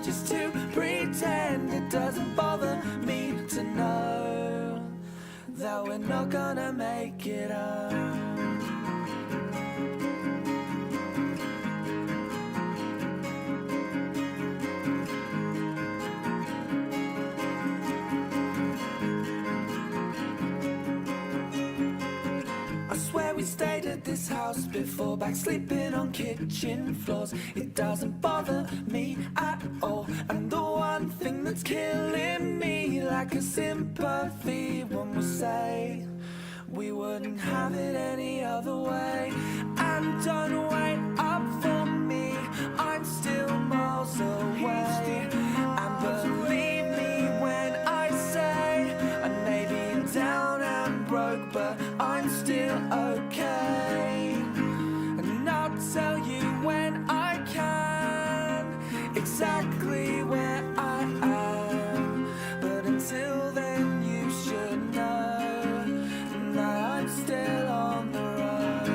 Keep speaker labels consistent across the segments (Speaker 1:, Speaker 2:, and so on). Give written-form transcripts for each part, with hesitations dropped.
Speaker 1: just to pretend it doesn't bother me to know that we're not gonna make it up. I swear we stayed at this house before, back sleeping on kitchen floors. It doesn't bother me at all, and the one thing that's killing me, lack of sympathy when we say we wouldn't have it any other way. And don't wait up for me, I'm still miles away. And believe me when I say I may be down and broke, but I'm still okay. And I'll tell you when I can exactly where I am. But until then you should know that I'm still on the road.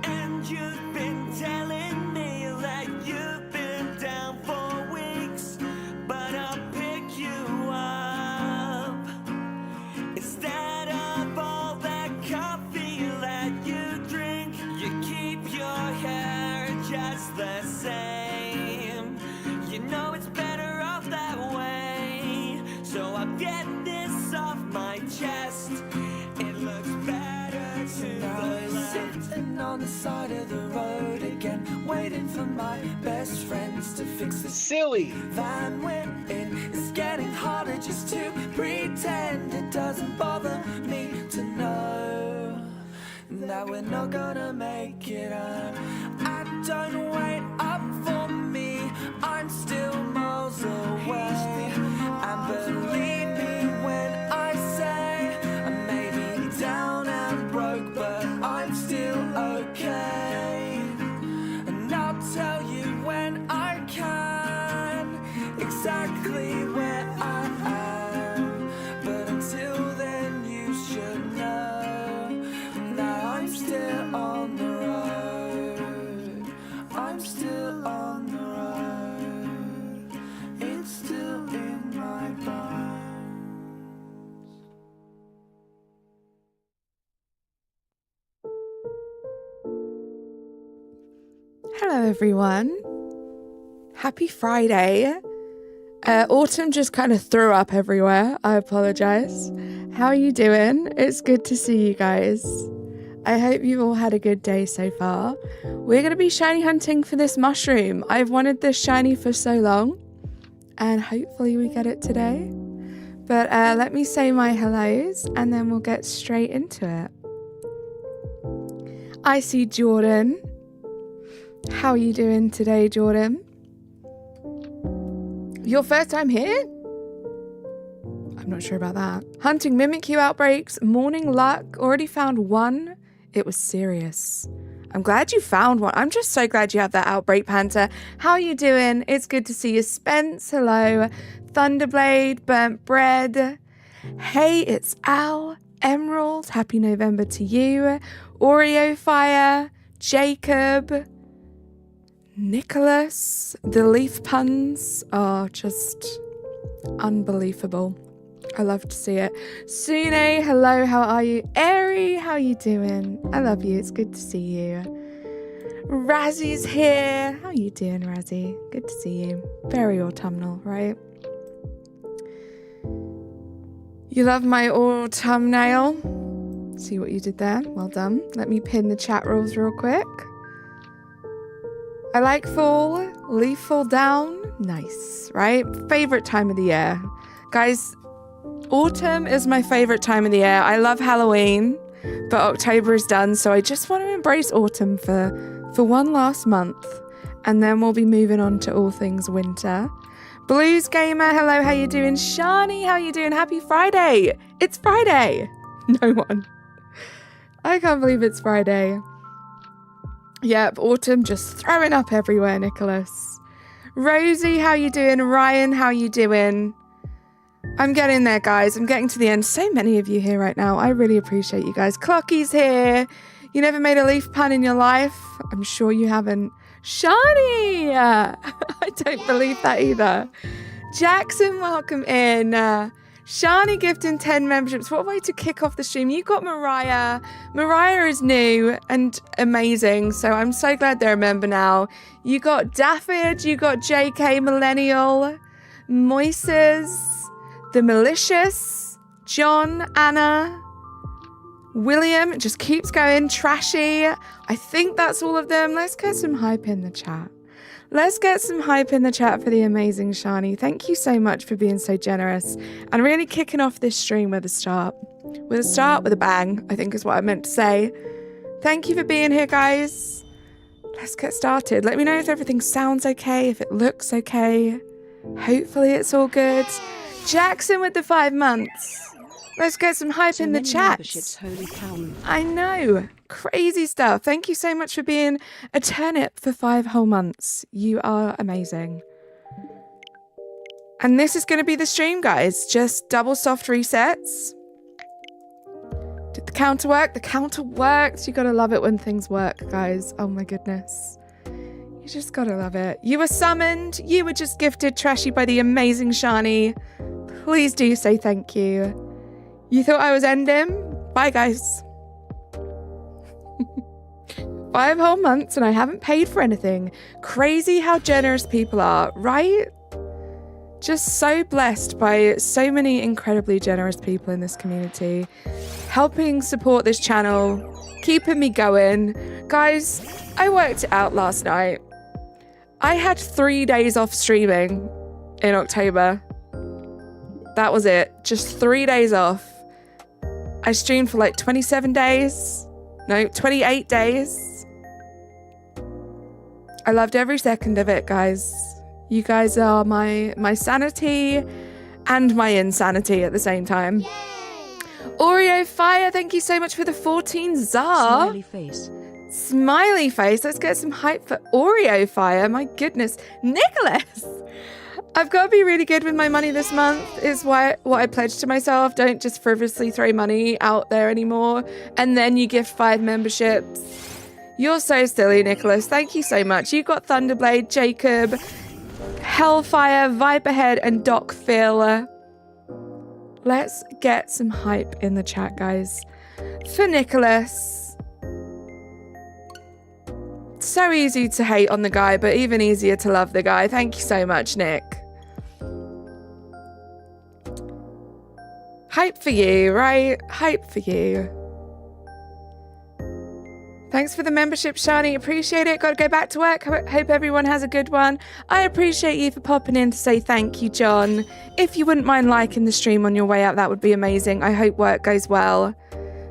Speaker 1: And you've been telling me that you've been down for weeks, but I'll pick you up. Instead of all that coffee that you drink, you keep your hair just the same. You know it's better off that way, so I'll get this off my chest. It looks better to the left. Sitting on the side of the road again, waiting for my best friends to fix the
Speaker 2: Silly.
Speaker 1: van we're in. It's getting harder just to pretend it doesn't bother me to know that we're not gonna make it up. And don't wait up for me, I'm still miles away. And believe me when I say I may be down and broke, but I'm still okay. And I'll tell you when I can exactly where I am. But until then you should know that I'm still on the road. I'm still on the road. It's still in my bones.
Speaker 3: Hello everyone. Happy Friday. Autumn just kind of threw up everywhere. I apologize. How are you doing? It's good to see you guys. I hope you've all had a good day so far. We're going to be shiny hunting for this mushroom. I've wanted this shiny for so long, and hopefully we get it today. But let me say my hellos and then we'll get straight into it. I see Jordan. How are you doing today, Jordan? Your first time here? I'm not sure about that. Hunting Mimikyu outbreaks, morning luck, already found one. It was serious. I'm glad you found one. I'm just so glad you have that outbreak, Panther. How are you doing? It's good to see you. Spence, hello. Thunderblade, Burnt Bread. Hey, it's Al. Emerald, happy November to you. Oreo Fire, Jacob. Nicholas, the leaf puns are just unbelievable. I love to see it. Sune, hello, how are you? Airy, how are you doing? I love you, it's good to see you. Razzy's here. How are you doing, Razzie? Good to see you. Very autumnal, right? You love my autumnal? See what you did there? Well done. Let me pin the chat rules real quick. I like fall, leaf fall down. Nice, right? Favorite time of the year. Guys, autumn is my favorite time of the year. I love Halloween, but October is done, so I just want to embrace autumn for one last month, and then we'll be moving on to all things winter. Blues Gamer, hello, how you doing? Shani, how you doing? Happy Friday! It's Friday! No one. I can't believe it's Friday. Yep, autumn just throwing up everywhere, Nicholas. Rosie, how you doing? Ryan, how you doing? I'm getting there, guys. I'm getting to the end. So many of you here right now. I really appreciate you guys. Clocky's here. You never made a leaf pun in your life? I'm sure you haven't. Shani! I don't believe that either. Jackson, welcome in. Shani gifting 10 memberships. What a way to kick off the stream. You got Mariah. Mariah is new and amazing, so I'm so glad they're a member now. You got Daffod. You got JK Millennial. Moises. The Malicious. John. Anna. William. It just keeps going. Trashy. I think that's all of them. Let's get some hype in the chat. Let's get some hype in the chat for the amazing Shani. Thank you so much for being so generous and really kicking off this stream with a start. With a start, with a bang, I think is what I meant to say. Thank you for being here, guys. Let's get started. Let me know if everything sounds okay, if it looks okay. Hopefully it's all good. Jackson with the 5 months. Let's get some hype in the chat.
Speaker 2: Holy cow.
Speaker 3: I know. Crazy stuff. Thank you so much for being a turnip for 5 whole months. You are amazing. And this is going to be the stream, guys. Just double soft resets. Did the counter work? The counter worked. You got to love it when things work, guys. Oh my goodness. You just got to love it. You were summoned. You were just gifted Trashy by the amazing Shani. Please do say thank you. You thought I was ending? Bye, guys. 5 whole months and I haven't paid for anything. Crazy how generous people are, right? Just so blessed by so many incredibly generous people in this community. Helping support this channel, keeping me going. Guys, I worked it out last night. I had 3 days off streaming in October. That was it. Just 3 days off. I streamed for like 27 days. No, 28 days. I loved every second of it, guys. You guys are my sanity and my insanity at the same time. Yay! Oreo Fire, thank you so much for the 14 Zar.
Speaker 2: Smiley face.
Speaker 3: Smiley face. Let's get some hype for Oreo Fire. My goodness. Nicholas! I've got to be really good with my money this month is what I pledged to myself. Don't just frivolously throw money out there anymore. And then you gift 5 memberships. You're so silly, Nicholas. Thank you so much. You got Thunderblade, Jacob, Hellfire, Viperhead, and Doc Phil. Let's get some hype in the chat, guys. For Nicholas. So easy to hate on the guy, but even easier to love the guy. Thank you so much, Nick. Hype for you, right? Hype for you. Thanks for the membership, Shani. Appreciate it. Got to go back to work. Hope everyone has a good one. I appreciate you for popping in to say thank you, John. If you wouldn't mind liking the stream on your way out, that would be amazing. I hope work goes well.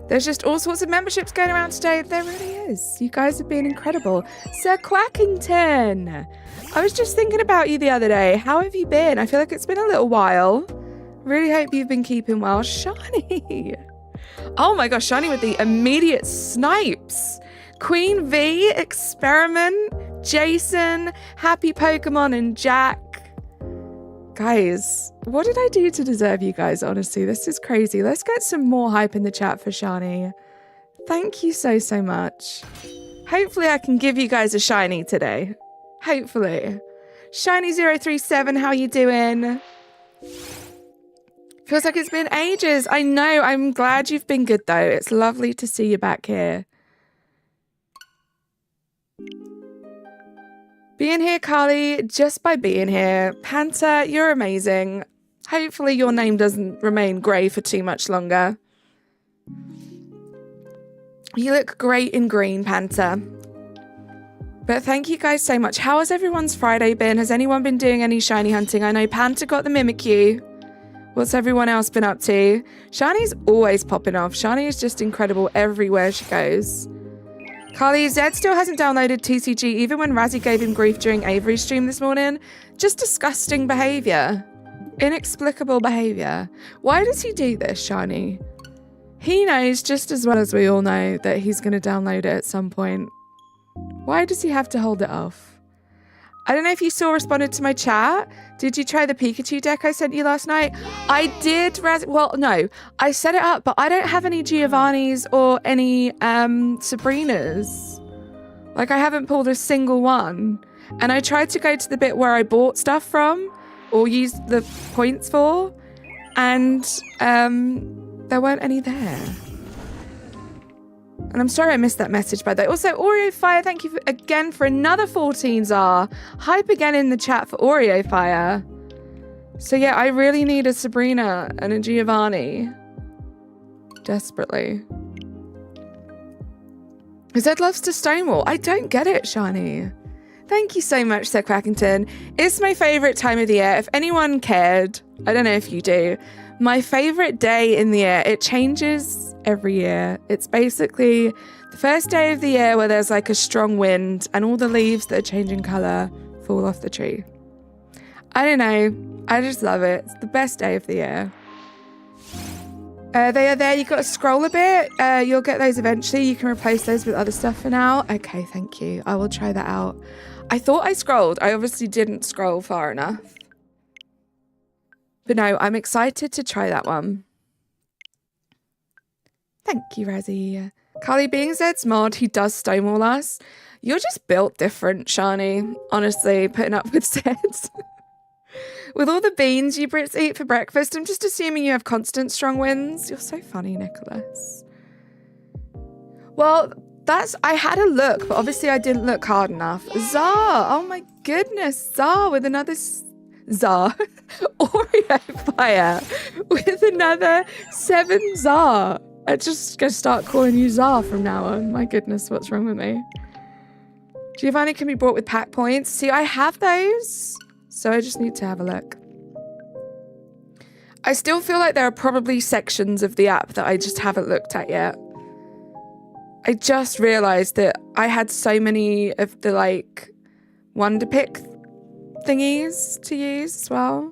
Speaker 3: There's just all sorts of memberships going around today. There really is. You guys have been incredible. Sir Quackington. I was just thinking about you the other day. How have you been? I feel like it's been a little while. Really hope you've been keeping well. Shani. Oh my gosh, Shani with the immediate snipes. Queen V, Experiment, Jason, Happy Pokemon, and Jack. Guys, what did I do to deserve you guys, honestly? This is crazy. Let's get some more hype in the chat for Shani. Thank you so, so much. Hopefully I can give you guys a shiny today. Hopefully. Shiny037, how you doing? Feels like it's been ages. I know. I'm glad you've been good, though. It's lovely to see you back here. Being here, Carly, just by being here. Panther, you're amazing. Hopefully your name doesn't remain grey for too much longer. You look great in green, Panther. But thank you guys so much. How has everyone's Friday been? Has anyone been doing any shiny hunting? I know Panther got the Mimikyu. What's everyone else been up to? Shani's always popping off. Shani is just incredible everywhere she goes. Carly, Zed still hasn't downloaded TCG even when Razzie gave him grief during Avery's stream this morning. Just disgusting behaviour. Inexplicable behaviour. Why does he do this, Shani? He knows just as well as we all know that he's going to download it at some point. Why does he have to hold it off? I don't know if you saw responded to my chat. Did you try the Pikachu deck I sent you last night? I did. Well, no, I set it up, but I don't have any Giovannis or any Sabrinas. Like, I haven't pulled a single one. And I tried to go to the bit where I bought stuff from or used the points for, and there weren't any there. And I'm sorry I missed that message, by the way. Also, Oreo Fire, thank you again for another 14 Zar. Hype again in the chat for Oreo Fire. So yeah, I really need a Sabrina and a Giovanni. Desperately. Zed loves to stonewall. I don't get it, Shani. Thank you so much, Sir Quackington. It's my favourite time of the year. If anyone cared, I don't know if you do, my favourite day in the year, it changes every year. It's basically the first day of the year where there's like a strong wind and all the leaves that are changing colour fall off the tree. I don't know. I just love it. It's the best day of the year. They are there. You've got to scroll a bit. You'll get those eventually. You can replace those with other stuff for now. Okay, thank you. I will try that out. I thought I scrolled. I obviously didn't scroll far enough. But no, I'm excited to try that one. Thank you, Razzie. Carly being Zed's mod, he does stonewall us. You're just built different, Shani. Honestly, putting up with Zed's. With all the beans you Brits eat for breakfast, I'm just assuming you have constant strong winds. You're so funny, Nicholas. Well, I had a look, but obviously I didn't look hard enough. Zar, oh my goodness, Zar with another Zar. Oreo Fire with another 7 Zar. I'm just going to start calling you Zar from now on. My goodness, what's wrong with me? Giovanni can be bought with pack points. See, I have those. So I just need to have a look. I still feel like there are probably sections of the app that I just haven't looked at yet. I just realised that I had so many of the like Wonder Pick thingies to use as well.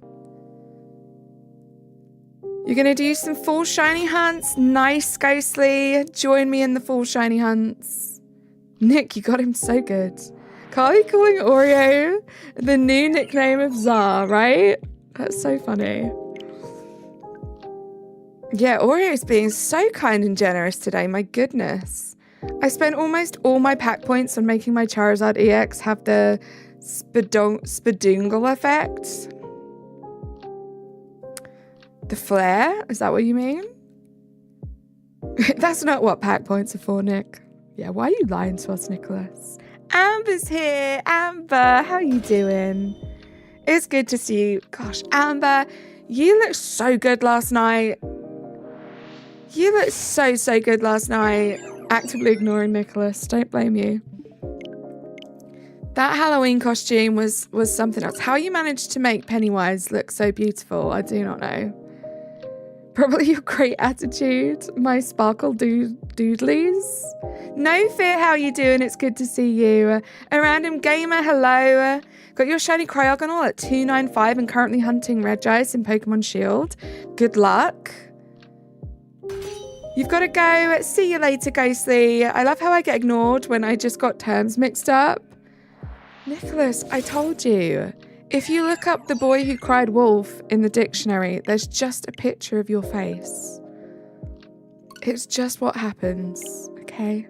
Speaker 3: You're going to do some full shiny hunts? Nice, Ghostly. Join me in the full shiny hunts. Nick, you got him so good. Carly calling Oreo the new nickname of Zar, right? That's so funny. Yeah, Oreo's being so kind and generous today, my goodness. I spent almost all my pack points on making my Charizard EX have the Spadoongle effect. The flare? Is that what you mean? That's not what pack points are for, Nick. Yeah, why are you lying to us, Nicholas? Amber's here. Amber, how are you doing? It's good to see you. Gosh, Amber, you looked so good last night. You looked so good last night. Actively ignoring Nicholas. Don't blame you. That Halloween costume was something else. How you managed to make Pennywise look so beautiful, I do not know. Probably your great attitude, my sparkle doodlies. No Fear, how you doing? It's good to see you. A Random Gamer, hello. Got your shiny Cryogonal at 295 and currently hunting Regice in Pokemon Shield. Good luck. You've got to go. See you later, Ghostly. I love how I get ignored when I just got terms mixed up. Nicholas, I told you. If you look up the boy who cried wolf in the dictionary, there's just a picture of your face. It's just what happens, okay?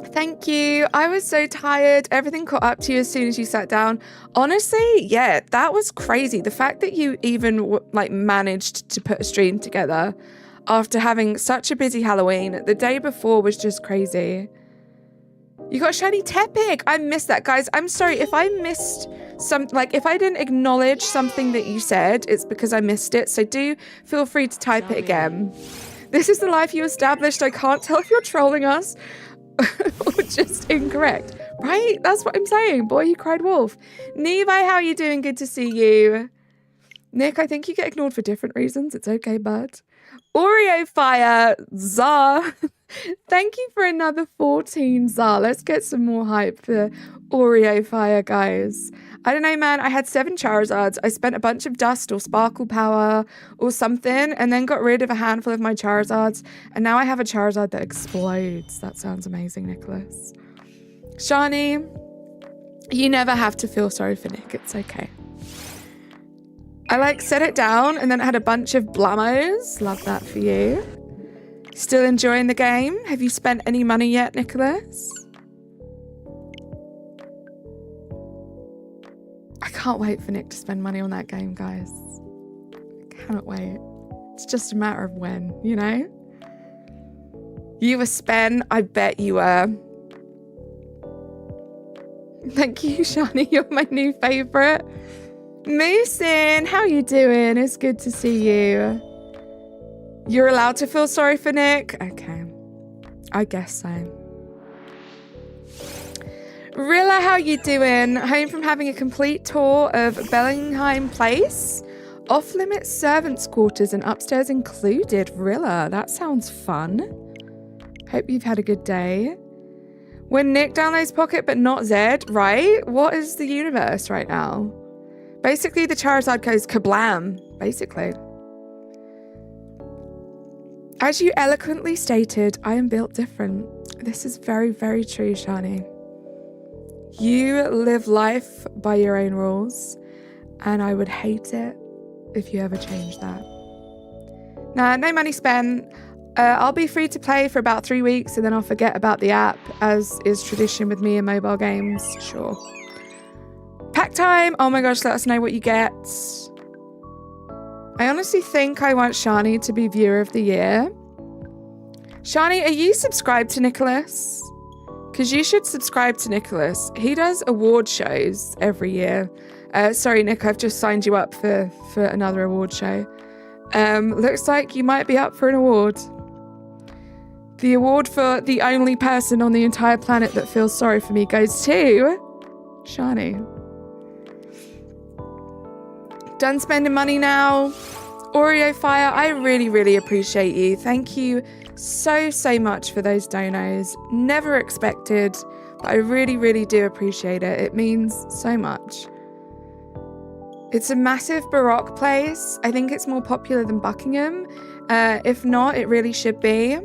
Speaker 3: Thank you. I was so tired. Everything caught up to you as soon as you sat down. Honestly, yeah, that was crazy. The fact that you even managed to put a stream together after having such a busy Halloween the day before was just crazy. You got shiny Tepig. I missed that, guys. I'm sorry if I missed if I didn't acknowledge something that you said, it's because I missed it. So do feel free to type it again. This is the life you established. I can't tell if you're trolling us or just incorrect. Right? That's what I'm saying. Boy, you cried wolf. Nevi, how are you doing? Good to see you. Nick, I think you get ignored for different reasons. It's okay, bud. Oreo Fire, Zar. Thank you for another 14, Zar. Let's get some more hype for Oreo Fire, guys. I don't know, man. I had 7 Charizards. I spent a bunch of dust or sparkle power or something and then got rid of a handful of my Charizards. And now I have a Charizard that explodes. That sounds amazing, Nicholas. Shani, You never have to feel sorry for Nick. It's okay. I like set it down and then it had a bunch of blamos. Love that for you. Still enjoying the game? Have you spent any money yet, Nicholas? I can't wait for Nick to spend money on that game, guys. I cannot wait. It's just a matter of when, you know? You were spent, I bet you were. Thank you, Shani. You're my new favorite. Moosin, how you doing? It's good to see you. You're allowed to feel sorry for Nick? Okay. I guess so. Rilla, how you doing? Home from having a complete tour of Bellingham Place. Off-limits servants' quarters and upstairs included. Rilla, that sounds fun. Hope you've had a good day. When Nick downloads Pocket but not Zed, right? What is the universe right now? Basically, the Charizard goes kablam, basically. As you eloquently stated, I am built different. This is very, very true, Shani. You live life by your own rules, and I would hate it if you ever change that. Nah, no money spent. I'll be free to play for about 3 weeks and then I'll forget about the app, as is tradition with me in mobile games. Sure. Pack time! Oh my gosh, let us know what you get. I honestly think I want Shani to be Viewer of the Year. Shani, are you subscribed to Nicholas? Because you should subscribe to Nicholas. He does award shows every year. Sorry, Nick, I've just signed you up for another award show. Looks like you might be up for an award. The award for the only person on the entire planet that feels sorry for me goes to Shani. Done spending money now. Oreo Fire, I really, really appreciate you. Thank you so, so much for those donos. Never expected, but I really, really do appreciate it. It means so much. It's a massive Baroque place. I think it's more popular than Buckingham. If not, it really should be.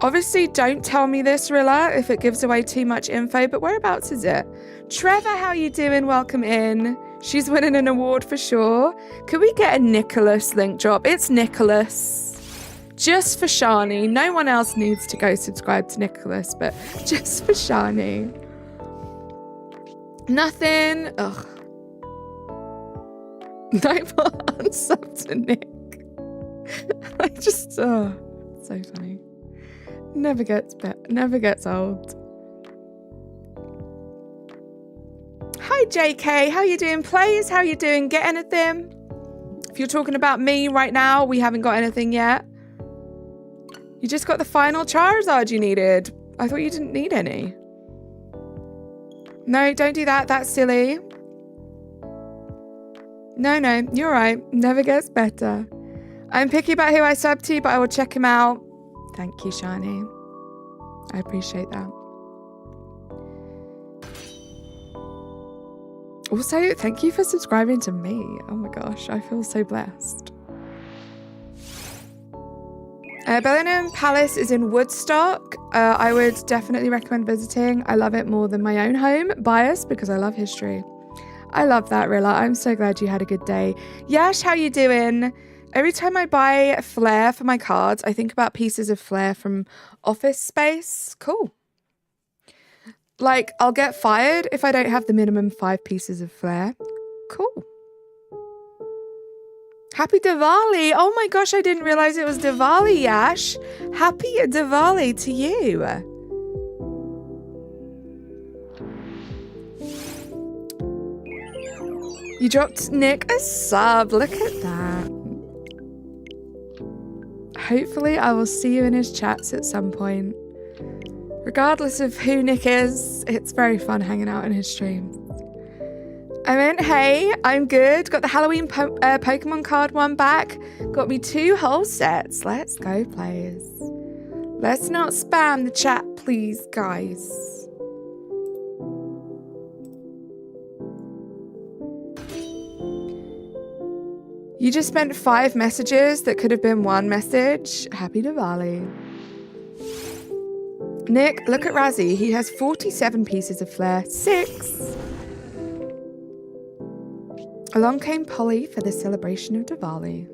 Speaker 3: Obviously, don't tell me this, Rilla, if it gives away too much info, but whereabouts is it? Trevor, how you doing? Welcome in. She's winning an award for sure. Could we get a Nicholas link drop? It's Nicholas. Just for Shani. No one else needs to go subscribe to Nicholas, but just for Shani. Nothing. Ugh. No more unsub to Nick. I just, so funny. Never gets old. Hi JK, how you doing? Players, how you doing? Get anything? If you're talking about me right now, we haven't got anything yet. You just got the final Charizard you needed. I thought you didn't need any. No, don't do that. That's silly. No, you're right. Never gets better. I'm picky about who I sub to, but I will check him out. Thank you, Shani. I appreciate that. Also, thank you for subscribing to me. Oh my gosh, I feel so blessed. Bellingham Palace is in Woodstock. I would definitely recommend visiting. I love it more than my own home. Biased because I love history. I love that, Rilla. I'm so glad you had a good day. Yash, how you doing? Every time I buy flair for my cards, I think about pieces of flair from Office Space. Cool. Like, I'll get fired if I don't have the minimum 5 pieces of flair. Cool. Happy Diwali. Oh my gosh, I didn't realize it was Diwali, Yash. Happy Diwali to you. You dropped Nick a sub. Look at that. Hopefully, I will see you in his chats at some point. Regardless of who Nick is, it's very fun hanging out in his streams. I meant, hey, I'm good. Got the Halloween Pokemon card one back. Got me 2 whole sets. Let's go, players. Let's not spam the chat, please, guys. You just spent 5 messages that could have been 1 message. Happy Diwali. Nick, look at Razzie. He has 47 pieces of flair. 6. Along came Polly for the celebration of Diwali.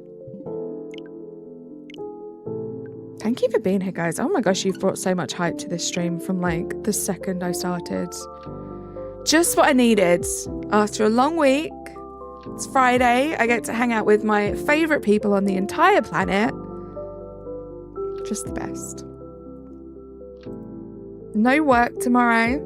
Speaker 3: Thank you for being here, guys. Oh my gosh, you've brought so much hype to this stream from like the second I started. Just what I needed. After a long week, it's Friday. I get to hang out with my favorite people on the entire planet. Just the best. No work tomorrow.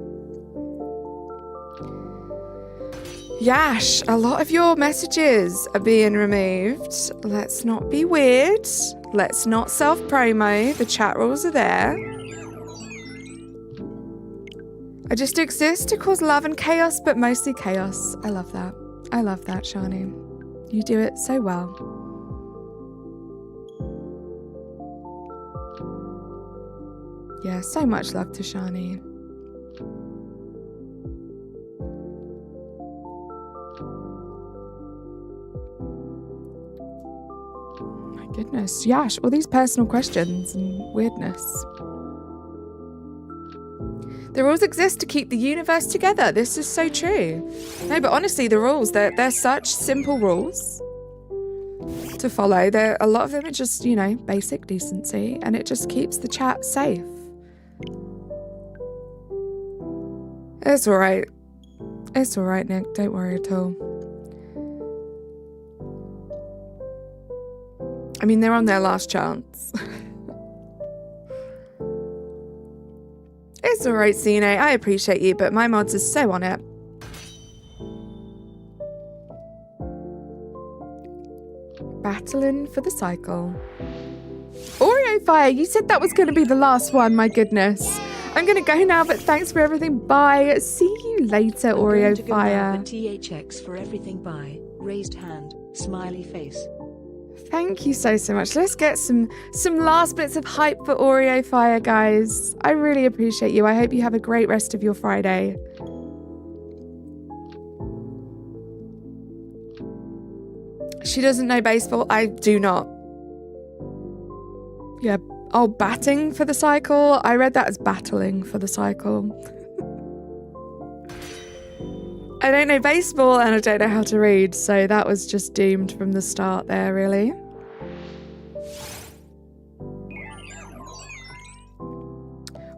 Speaker 3: Yash, a lot of your messages are being removed. Let's not be weird. Let's not self-promo. The chat rules are there. I just exist to cause love and chaos, but mostly chaos. I love that. I love that, Shani. You do it so well. Yeah, so much love to Shani. My goodness, Yash, all these personal questions and weirdness. The rules exist to keep the universe together. This is so true. No, but honestly, the rules, they're such simple rules to follow. A lot of them are just, you know, basic decency, and it just keeps the chat safe. It's alright. It's alright, Nick. Don't worry at all. I mean, they're on their last chance. It's alright, Cine. I appreciate you, but my mods are so on it. Battling for the cycle. Oreo Fire, you said that was going to be the last one. My goodness. I'm going to go now, but thanks for everything. Bye. See you later, Oreo Fire.
Speaker 2: THX for everything. Bye. Raised hand. Smiley face.
Speaker 3: Thank you so much. Let's get some last bits of hype for Oreo Fire, guys. I really appreciate you. I hope you have a great rest of your Friday. She doesn't know baseball. I do not. Yeah. Oh, batting for the cycle? I read that as battling for the cycle. I don't know baseball and I don't know how to read, so that was just doomed from the start there, really.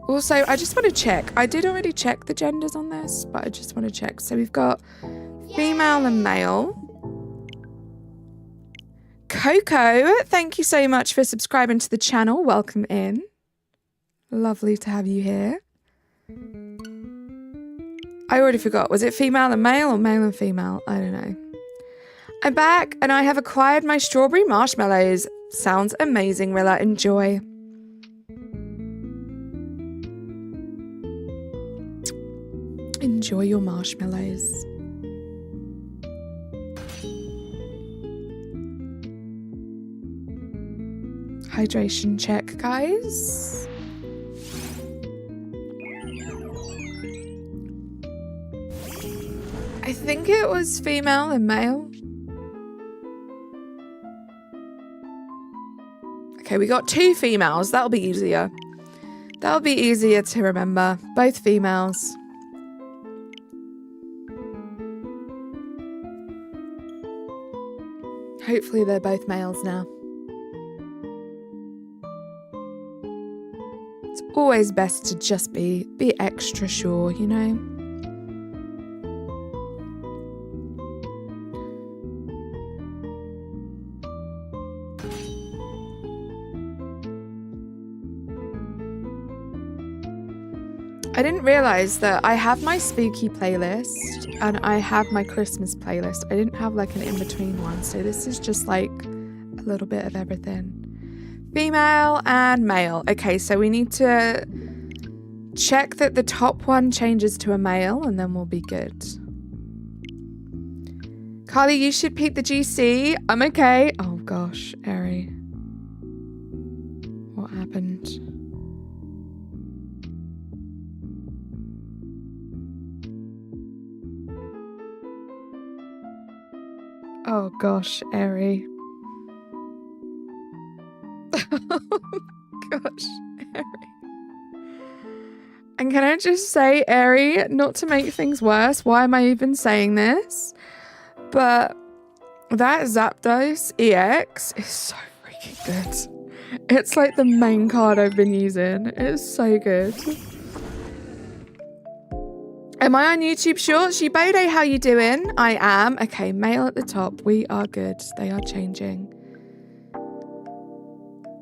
Speaker 3: Also, I just want to check. I did already check the genders on this, but I just want to check. So we've got female and male. Coco, thank you so much for subscribing to the channel. Welcome in. Lovely to have you here. I already forgot. Was it female and male or male and female? I don't know. I'm back and I have acquired my strawberry marshmallows. Sounds amazing, Rilla. Enjoy. Enjoy your marshmallows. Hydration check, guys. I think it was female and male. Okay, we got 2 females. That'll be easier. That'll be easier to remember. Both females. Hopefully they're both males now. It's always best to just be extra sure, you know? I didn't realize that I have my spooky playlist and I have my Christmas playlist. I didn't have like an in-between one, so this is just like a little bit of everything. Female and male. Okay, so we need to check that the top one changes to a male and then we'll be good. Carly, you should peep the GC. I'm okay. Oh gosh, Eri. What happened? Oh gosh, Eri. Oh gosh, Eri. And can I just say, Ari, not to make things worse, why am I even saying this? But that Zapdos EX is so freaking good. It's like the main card I've been using. It's so good. Am I on YouTube Shorts? Shibode, how you doing? I am. Okay, male at the top. We are good. They are changing.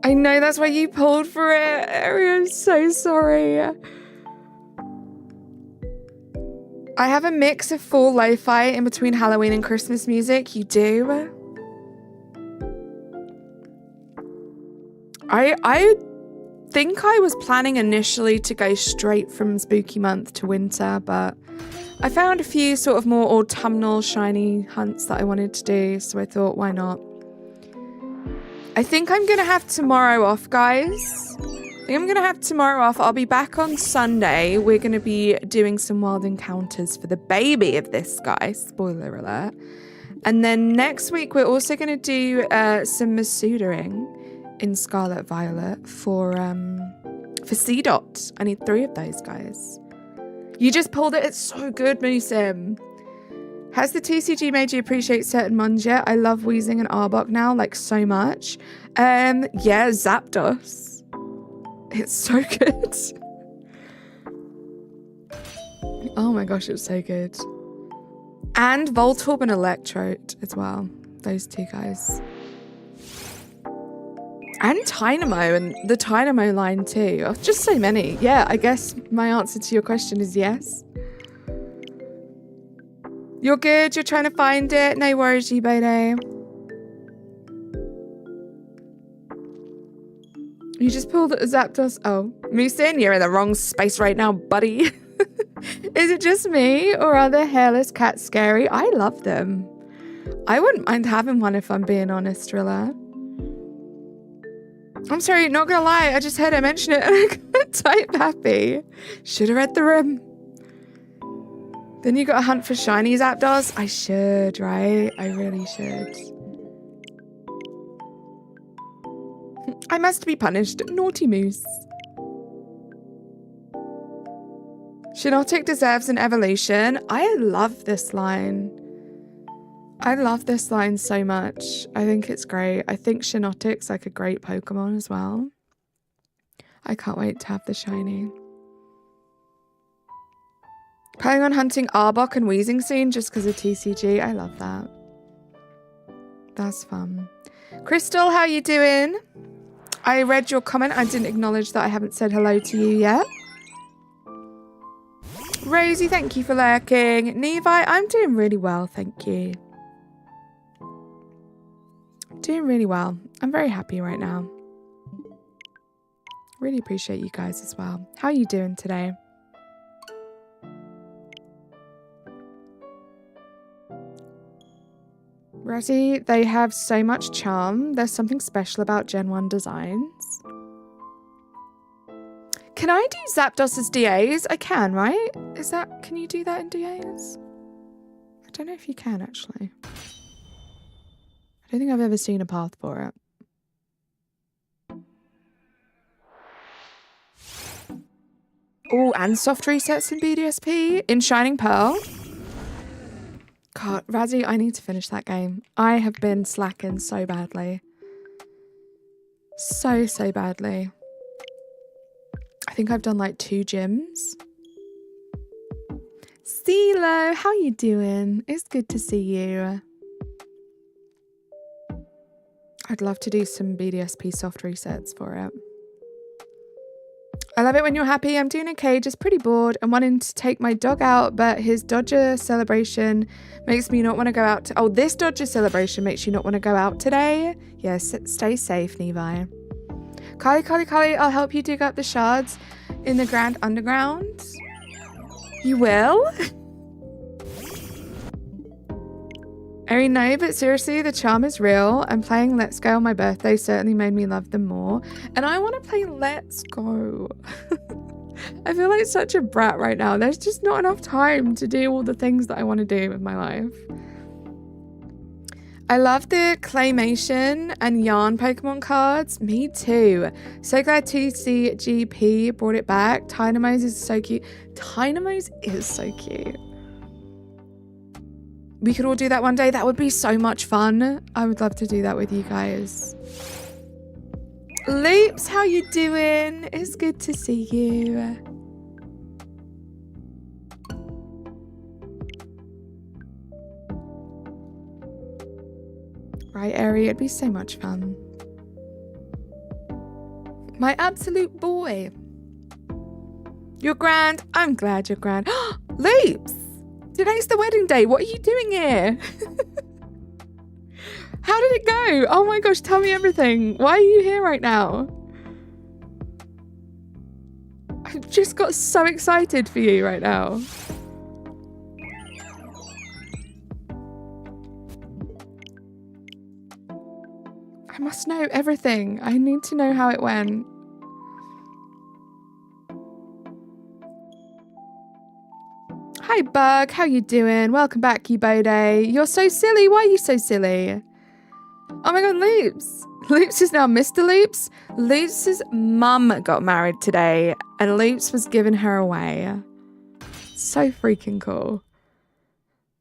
Speaker 3: I know that's why you pulled for it. Ari, I'm so sorry. I have a mix of full lo-fi in between Halloween and Christmas music. You do? I think I was planning initially to go straight from spooky month to winter, but I found a few sort of more autumnal shiny hunts that I wanted to do, so I thought, why not? I think I'm gonna have tomorrow off, guys. I'll be back on Sunday. We're gonna be doing some wild encounters for the baby of this guy. Spoiler alert. And then next week we're also gonna do some Masudering in Scarlet Violet for C-Dot. I need 3 of those guys. You just pulled it. It's so good, Moosim. Has the TCG made you appreciate certain mons yet? I love Weezing and Arbok now, like so much. Yeah, Zapdos. It's so good. Oh my gosh, it's so good. And Voltorb and Electrode as well. Those 2 guys. And Tynamo, and the Tynamo line too. Oh, just so many. Yeah, I guess my answer to your question is yes. You're good, you're trying to find it. No worries, Jibode. You just pulled a Zapdos. Oh, Moosin, you're in the wrong space right now, buddy. Is it just me, or are the hairless cats scary? I love them. I wouldn't mind having one if I'm being honest, Rilla. I'm sorry, not gonna lie, I just heard her mention it and I got type happy. Should have read the room. Then you got a hunt for shiny Zapdos? I should, right? I really should. I must be punished. Naughty moose. SHIINOTIC deserves an evolution. I love this line. I love this line so much. I think it's great. I think SHIINOTIC's like a great Pokemon as well. I can't wait to have the shiny. Planning on hunting Arbok and Weezing soon just because of TCG. I love that. That's fun. Crystal, how you doing? I read your comment. I didn't acknowledge that I haven't said hello to you yet. Rosie, thank you for lurking. Nevi, I'm doing really well, thank you. Doing really well. I'm very happy right now. Really appreciate you guys as well. How are you doing today? Rosie, they have so much charm. There's something special about Gen 1 designs. Can I do Zapdos' DAs? I can, right? Can you do that in DAs? I don't know if you can, actually. I don't think I've ever seen a path for it. Oh, and soft resets in BDSP in Shining Pearl. God, Razzie, I need to finish that game. I have been slacking so badly. So badly. I think I've done like 2 gyms. CeeLo, how you doing? It's good to see you. I'd love to do some BDSP soft resets for it. I love it when you're happy. I'm doing okay, just pretty bored. I'm wanting to take my dog out, but his Dodger celebration makes me not want to go out. Oh, this Dodger celebration makes you not want to go out today? Yes, stay safe, Nevi. Carly, I'll help you dig up the shards in the Grand Underground. You will? Ari, no, but seriously, the charm is real. And playing Let's Go on my birthday certainly made me love them more. And I want to play Let's Go. I feel like such a brat right now. There's just not enough time to do all the things that I want to do with my life. I love the claymation and yarn Pokemon cards. Me too. So glad TCGP brought it back. Tynamos is so cute. Tynamos is so cute. We could all do that one day. That would be so much fun. I would love to do that with you guys. Loops, how you doing? It's good to see you. Right, Ari, it'd be so much fun. My absolute boy. You're grand. I'm glad you're grand. Loops! Today's the wedding day. What are you doing here? How did it go? Oh my gosh, tell me everything. Why are you here right now? I just got so excited for you right now. I must know everything. I need to know how it went. Hi, Bug. How you doing? Welcome back, Kibode. You're so silly. Why are you so silly? Oh my god, Loops. Loops is now Mr. Loops. Loops' mum got married today, and Loops was giving her away. So freaking cool.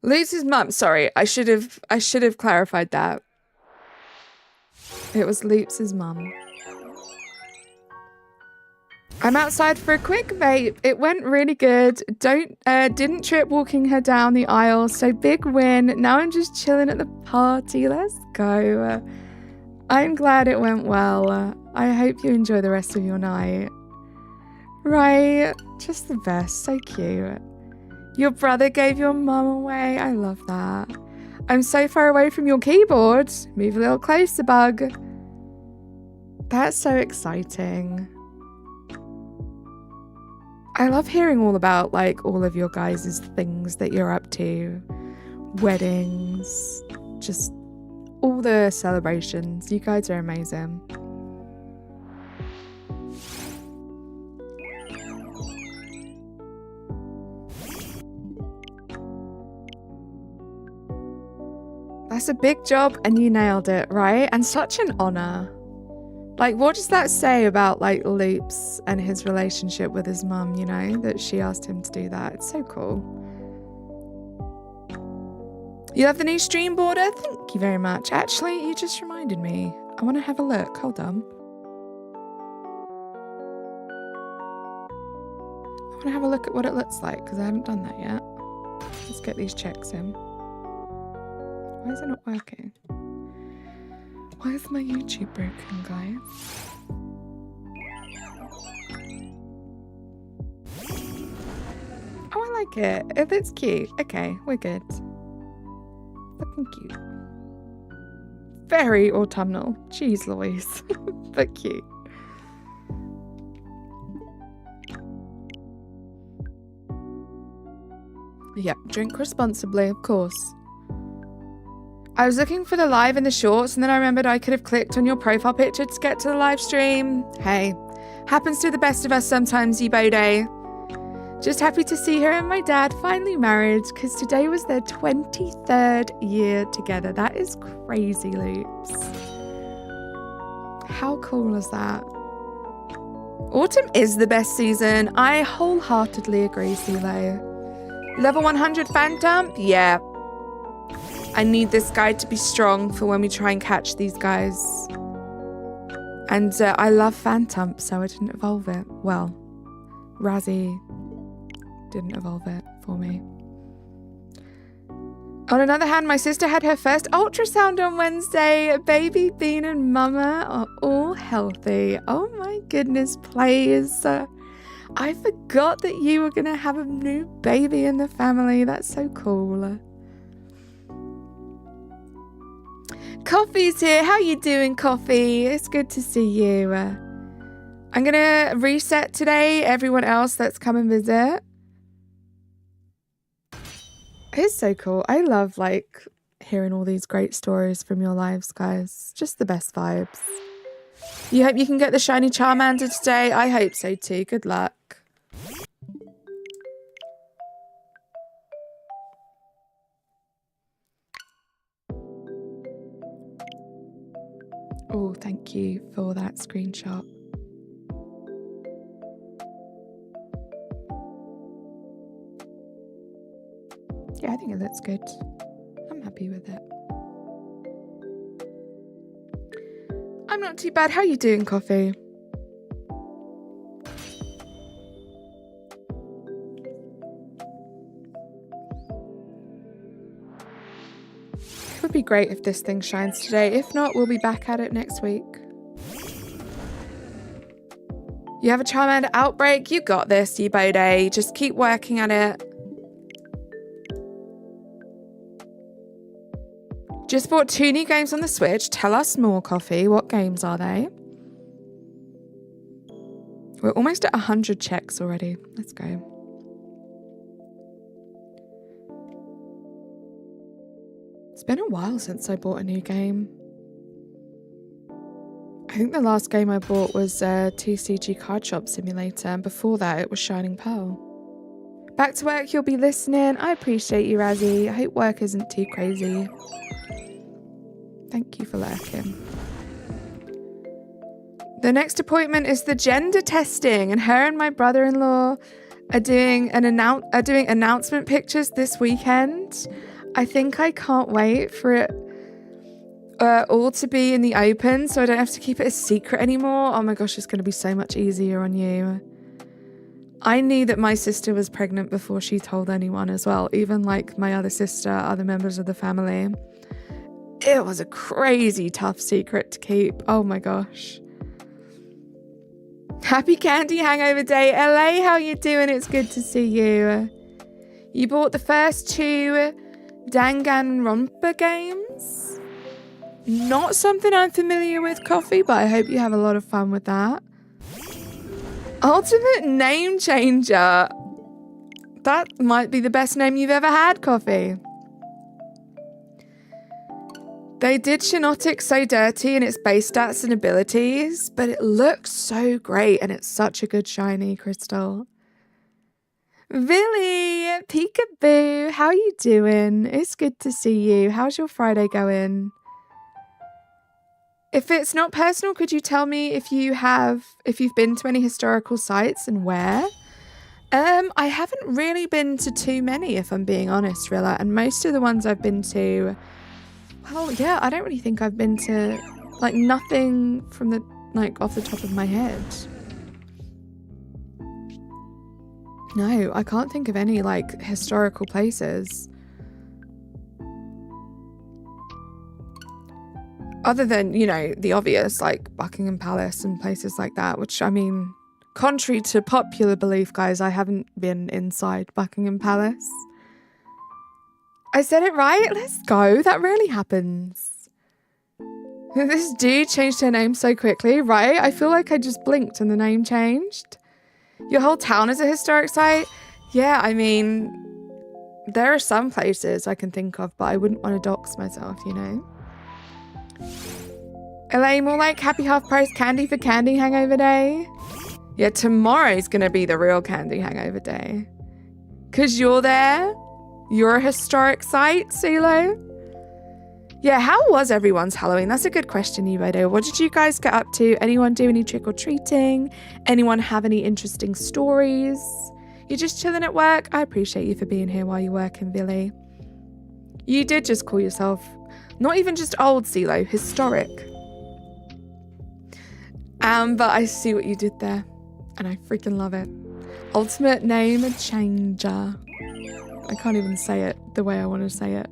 Speaker 3: Loops' mum. Sorry, I should have clarified that. It was Loops' mum. I'm outside for a quick vape. It went really good. Didn't trip walking her down the aisle, so big win. Now I'm just chilling at the party. Let's go. I'm glad it went well. I hope you enjoy the rest of your night. Right, just the best. So cute. Your brother gave your mum away. I love that. I'm so far away from your keyboard. Move a little closer, Bug. That's so exciting. I love hearing all about like all of your guys' things that you're up to. Weddings, just all the celebrations. You guys are amazing. That's a big job and you nailed it, right? And such an honor. Like, what does that say about, like, Loops and his relationship with his mum, you know, that she asked him to do that? It's so cool. You love the new stream border? Thank you very much. Actually, you just reminded me. I want to have a look. Hold on. I want to have a look at what it looks like, because I haven't done that yet. Let's get these checks in. Why is it not working? Why is my YouTube broken, guys? Oh, I like it. It's cute. Okay, we're good. Looking cute. Very autumnal. Jeez Louise. But cute. Yep, drink responsibly, of course. I was looking for the live in the shorts and then I remembered I could have clicked on your profile picture to get to the live stream. Hey, happens to the best of us sometimes, Yibode. Just happy to see her and my dad finally married because today was their 23rd year together. That is crazy, Loops. How cool is that? Autumn is the best season. I wholeheartedly agree, CeeLo. Level 100 Phantom? Yeah. I need this guy to be strong for when we try and catch these guys. And I love Phantom, so I didn't evolve it. Well, Razzie didn't evolve it for me. On another hand, my sister had her first ultrasound on Wednesday. Baby Bean and Mama are all healthy. Oh my goodness, please. I forgot that you were going to have a new baby in the family. That's so cool. Coffee's here. How you doing, Coffee? It's good to see you. I'm going to reset today. Everyone else that's come and visit. It's so cool. I love, like, hearing all these great stories from your lives, guys. Just the best vibes. You hope you can get the shiny Charmander today? I hope so too. Good luck. Oh, thank you for that screenshot. Yeah, I think it looks good. I'm happy with it. I'm not too bad. How are you doing, Coffee? It would be great if this thing shines today. If not, we'll be back at it next week. You have a Charmander outbreak? You got this, Yibode. Just keep working at it. Just bought 2 new games on the Switch. Tell us more, Coffee. What games are they? We're almost at 100 checks already. Let's go. It's been a while since I bought a new game. I think the last game I bought was TCG Card Shop Simulator, and before that it was Shining Pearl. Back to work, you'll be listening. I appreciate you, Razzie. I hope work isn't too crazy. Thank you for lurking. The next appointment is the gender testing, and her and my brother-in-law are doing announcement pictures this weekend. I think I can't wait for it all to be in the open, so I don't have to keep it a secret anymore. Oh my gosh, it's going to be so much easier on you. I knew that my sister was pregnant before she told anyone as well, even like my other sister, other members of the family. It was a crazy tough secret to keep. Oh my gosh. Happy Candy Hangover Day. LA, how you doing? It's good to see you. You bought the first 2 Danganronpa games? Not something I'm familiar with, Coffee, but I hope you have a lot of fun with that. Ultimate Name Changer. That might be the best name you've ever had, Coffee. They did SHIINOTIC so dirty in its base stats and abilities, but it looks so great and it's such a good shiny crystal. Billy, peekaboo, how you doing? It's good to see you. How's your Friday going? If it's not personal, could you tell me if you've been to any historical sites and where? I haven't really been to too many, if I'm being honest, Rilla, and most of the ones I've been to, well, yeah, I don't really think I've been to, like, nothing from the, like, off the top of my head. No, I can't think of any, like, historical places. Other than, you know, the obvious, like Buckingham Palace and places like that, which, I mean, contrary to popular belief, guys, I haven't been inside Buckingham Palace. I said it right? Let's go. That rarely happens. This dude changed her name so quickly, right? I feel like I just blinked and the name changed. Your whole town is a historic site? Yeah, I mean, there are some places I can think of, but I wouldn't want to dox myself, you know? LA, more like happy half price candy for Candy Hangover Day? Yeah, tomorrow's going to be the real Candy Hangover Day. Because you're there? You're a historic site, CeeLo? Yeah, how was everyone's Halloween? That's a good question, Yubedo. What did you guys get up to? Anyone do any trick-or-treating? Anyone have any interesting stories? You're just chilling at work? I appreciate you for being here while you're working, Billy. You did just call yourself, not even just old, CeeLo, historic. But I see what you did there, and I freaking love it. Ultimate name changer. I can't even say it the way I want to say it.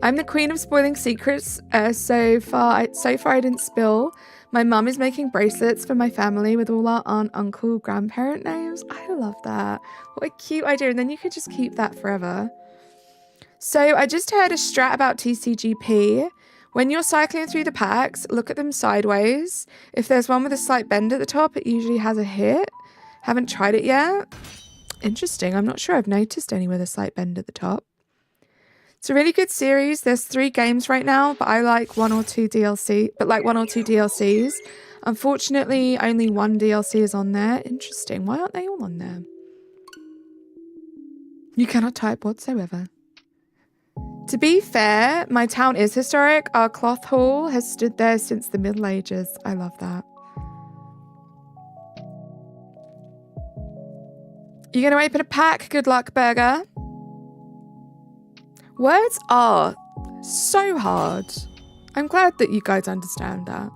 Speaker 3: I'm the queen of spoiling secrets. So far I didn't spill. My mum is making bracelets for my family with all our aunt, uncle, grandparent names. I love that. What a cute idea. And then you could just keep that forever. So I just heard a strat about TCGP. When you're cycling through the packs, look at them sideways. If there's one with a slight bend at the top, it usually has a hit. Haven't tried it yet. Interesting. I'm not sure I've noticed any with a slight bend at the top. It's a really good series. There's 3 games right now, but I like one or two DLCs. Unfortunately, only one DLC is on there. Interesting. Why aren't they all on there? You cannot type whatsoever. To be fair, my town is historic. Our cloth hall has stood there since the Middle Ages. I love that. You gonna open a pack? Good luck, Burger. Words are so hard. I'm glad that you guys understand that.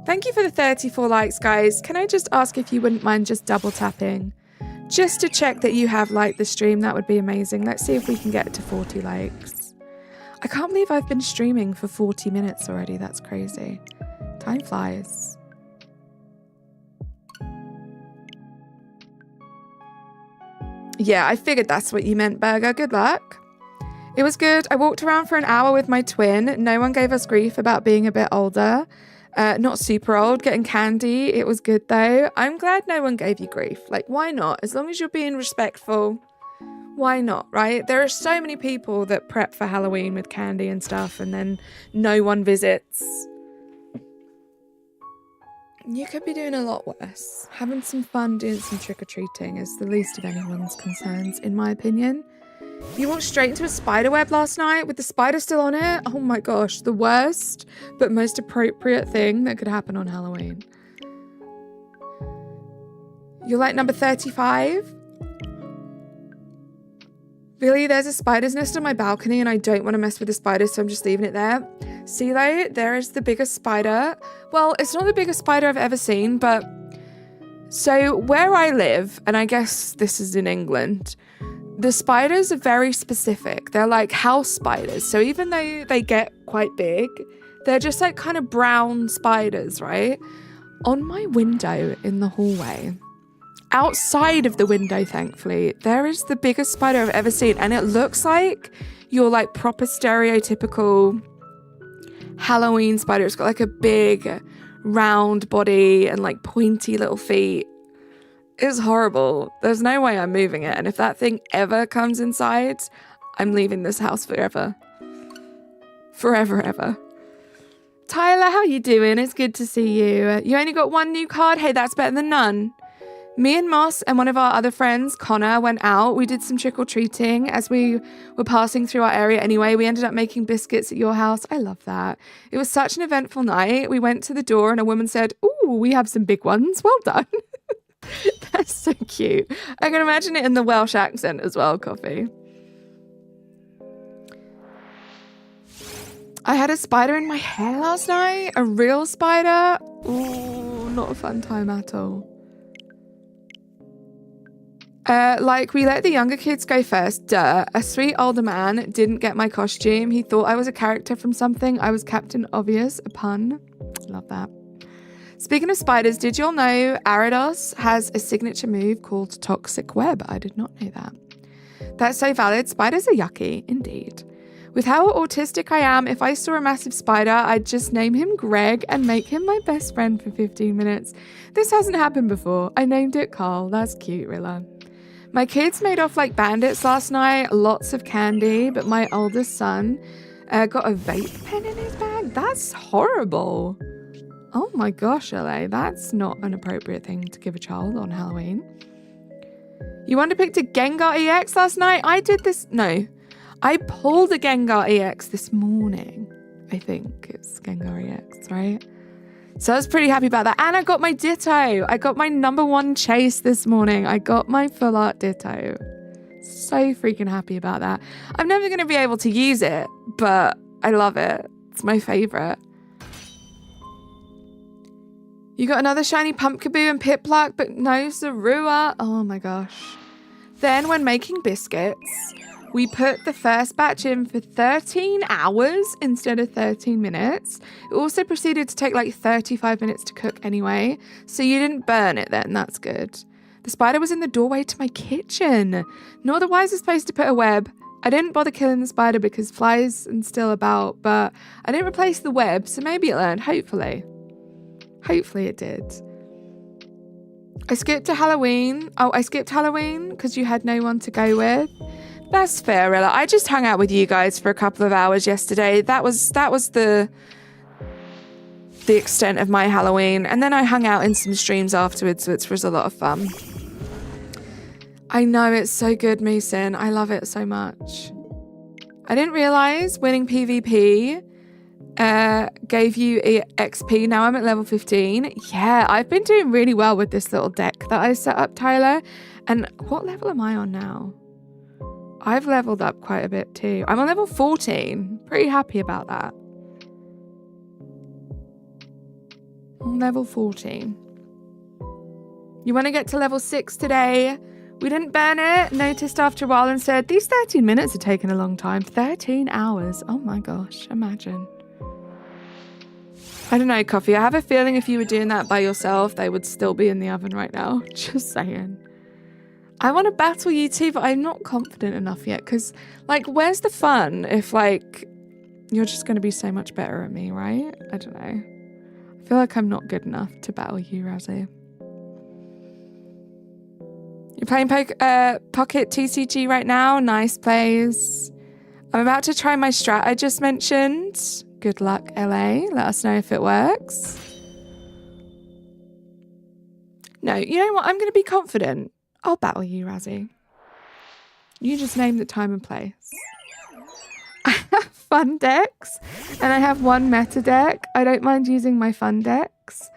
Speaker 3: Thank you for the 34 likes, guys. Can I just ask if you wouldn't mind just double tapping? Just to check that you have liked the stream. That would be amazing. Let's see if we can get to 40 likes. I can't believe I've been streaming for 40 minutes already. That's crazy. Time flies. Yeah, I figured that's what you meant, Burger. Good luck. It was good. I walked around for an hour with my twin. No one gave us grief about being a bit older. Not super old, getting candy. It was good though. I'm glad no one gave you grief. Like, why not? As long as you're being respectful, why not, right? There are so many people that prep for Halloween with candy and stuff and then no one visits. You could be doing a lot worse. Having some fun doing some trick-or-treating is the least of anyone's concerns, in my opinion. You walked straight into a spider web last night with the spider still on it? Oh my gosh, the worst but most appropriate thing that could happen on Halloween. You're like number 35? Really, there's a spider's nest on my balcony and I don't want to mess with the spiders, so I'm just leaving it there. See though, there is the biggest spider. Well, it's not the biggest spider I've ever seen, but... So where I live, and I guess this is in England... The spiders are very specific. They're like house spiders. So even though they get quite big, they're just like kind of brown spiders, right? On my window in the hallway, outside of the window, thankfully, there is the biggest spider I've ever seen. And it looks like your like proper stereotypical Halloween spider. It's got like a big round body and like pointy little feet. It's horrible. There's no way I'm moving it. And if that thing ever comes inside, I'm leaving this house forever. Forever, ever. Tyler, how you doing? It's good to see you. You only got one new card? Hey, that's better than none. Me and Moss and one of our other friends, Connor, went out. We did some trick-or-treating as we were passing through our area anyway. We ended up making biscuits at your house. I love that. It was such an eventful night. We went to the door and a woman said, "Ooh, we have some big ones. Well done." That's so cute. I can imagine it in the Welsh accent as well, Coffee. I had a spider in my hair last night. A real spider. Ooh, not a fun time at all. Like, we let the younger kids go first. Duh. A sweet older man didn't get my costume. He thought I was a character from something. I was Captain Obvious. A pun. Love that. Speaking of spiders, did you all know Aridos has a signature move called Toxic Web? I did not know that. That's so valid. Spiders are yucky, indeed. With how autistic I am, if I saw a massive spider, I'd just name him Greg and make him my best friend for 15 minutes. This hasn't happened before. I named it Carl. That's cute, Rilla. My kids made off like bandits last night. Lots of candy, but my oldest son got a vape pen in his bag. That's horrible. Oh my gosh, LA, that's not an appropriate thing to give a child on Halloween. You underpicked a Gengar EX last night? I did this, no. I pulled a Gengar EX this morning. I think it's Gengar EX, right? So I was pretty happy about that. And I got my Ditto. I got my #1 chase this morning. I got my full art Ditto. So freaking happy about that. I'm never going to be able to use it, but I love it. It's my favorite. You got another shiny Pumpkaboo and Pipluck, but no Zorua. Oh my gosh. Then when making biscuits, we put the first batch in for 13 hours instead of 13 minutes. It also proceeded to take like 35 minutes to cook anyway, so you didn't burn it then. That's good. The spider was in the doorway to my kitchen. Not the wisest place to put a web. I didn't bother killing the spider because flies and still about, but I didn't replace the web, so maybe it learned, hopefully. Hopefully it did. I skipped Halloween because you had no one to go with. That's fair, Rilla. I just hung out with you guys for a couple of hours yesterday. That was the extent of my Halloween. And then I hung out in some streams afterwards, which was a lot of fun. I know, it's so good, Mason. I love it so much. I didn't realize winning PvP gave you XP. Now I'm at level 15. Yeah, I've been doing really well with this little deck that I set up, Tyler. And what level am I on now? I've leveled up quite a bit too. I'm on level 14. Pretty happy about that. I'm level 14. You want to get to level 6 today? We didn't ban it. Noticed after a while and said, these 13 minutes are taking a long time. 13 hours. Oh my gosh, imagine. I don't know, Coffee. I have a feeling if you were doing that by yourself, they would still be in the oven right now. Just saying. I want to battle you too, but I'm not confident enough yet. Because, like, where's the fun if, like, you're just going to be so much better at me, right? I don't know. I feel like I'm not good enough to battle you, Razzie. You're playing Pocket TCG right now? Nice plays. I'm about to try my strat I just mentioned. Good luck, LA. Let us know if it works. No, you know what? I'm going to be confident. I'll battle you, Razzie. You just name the time and place. I have fun decks, and I have one meta deck. I don't mind using my fun decks.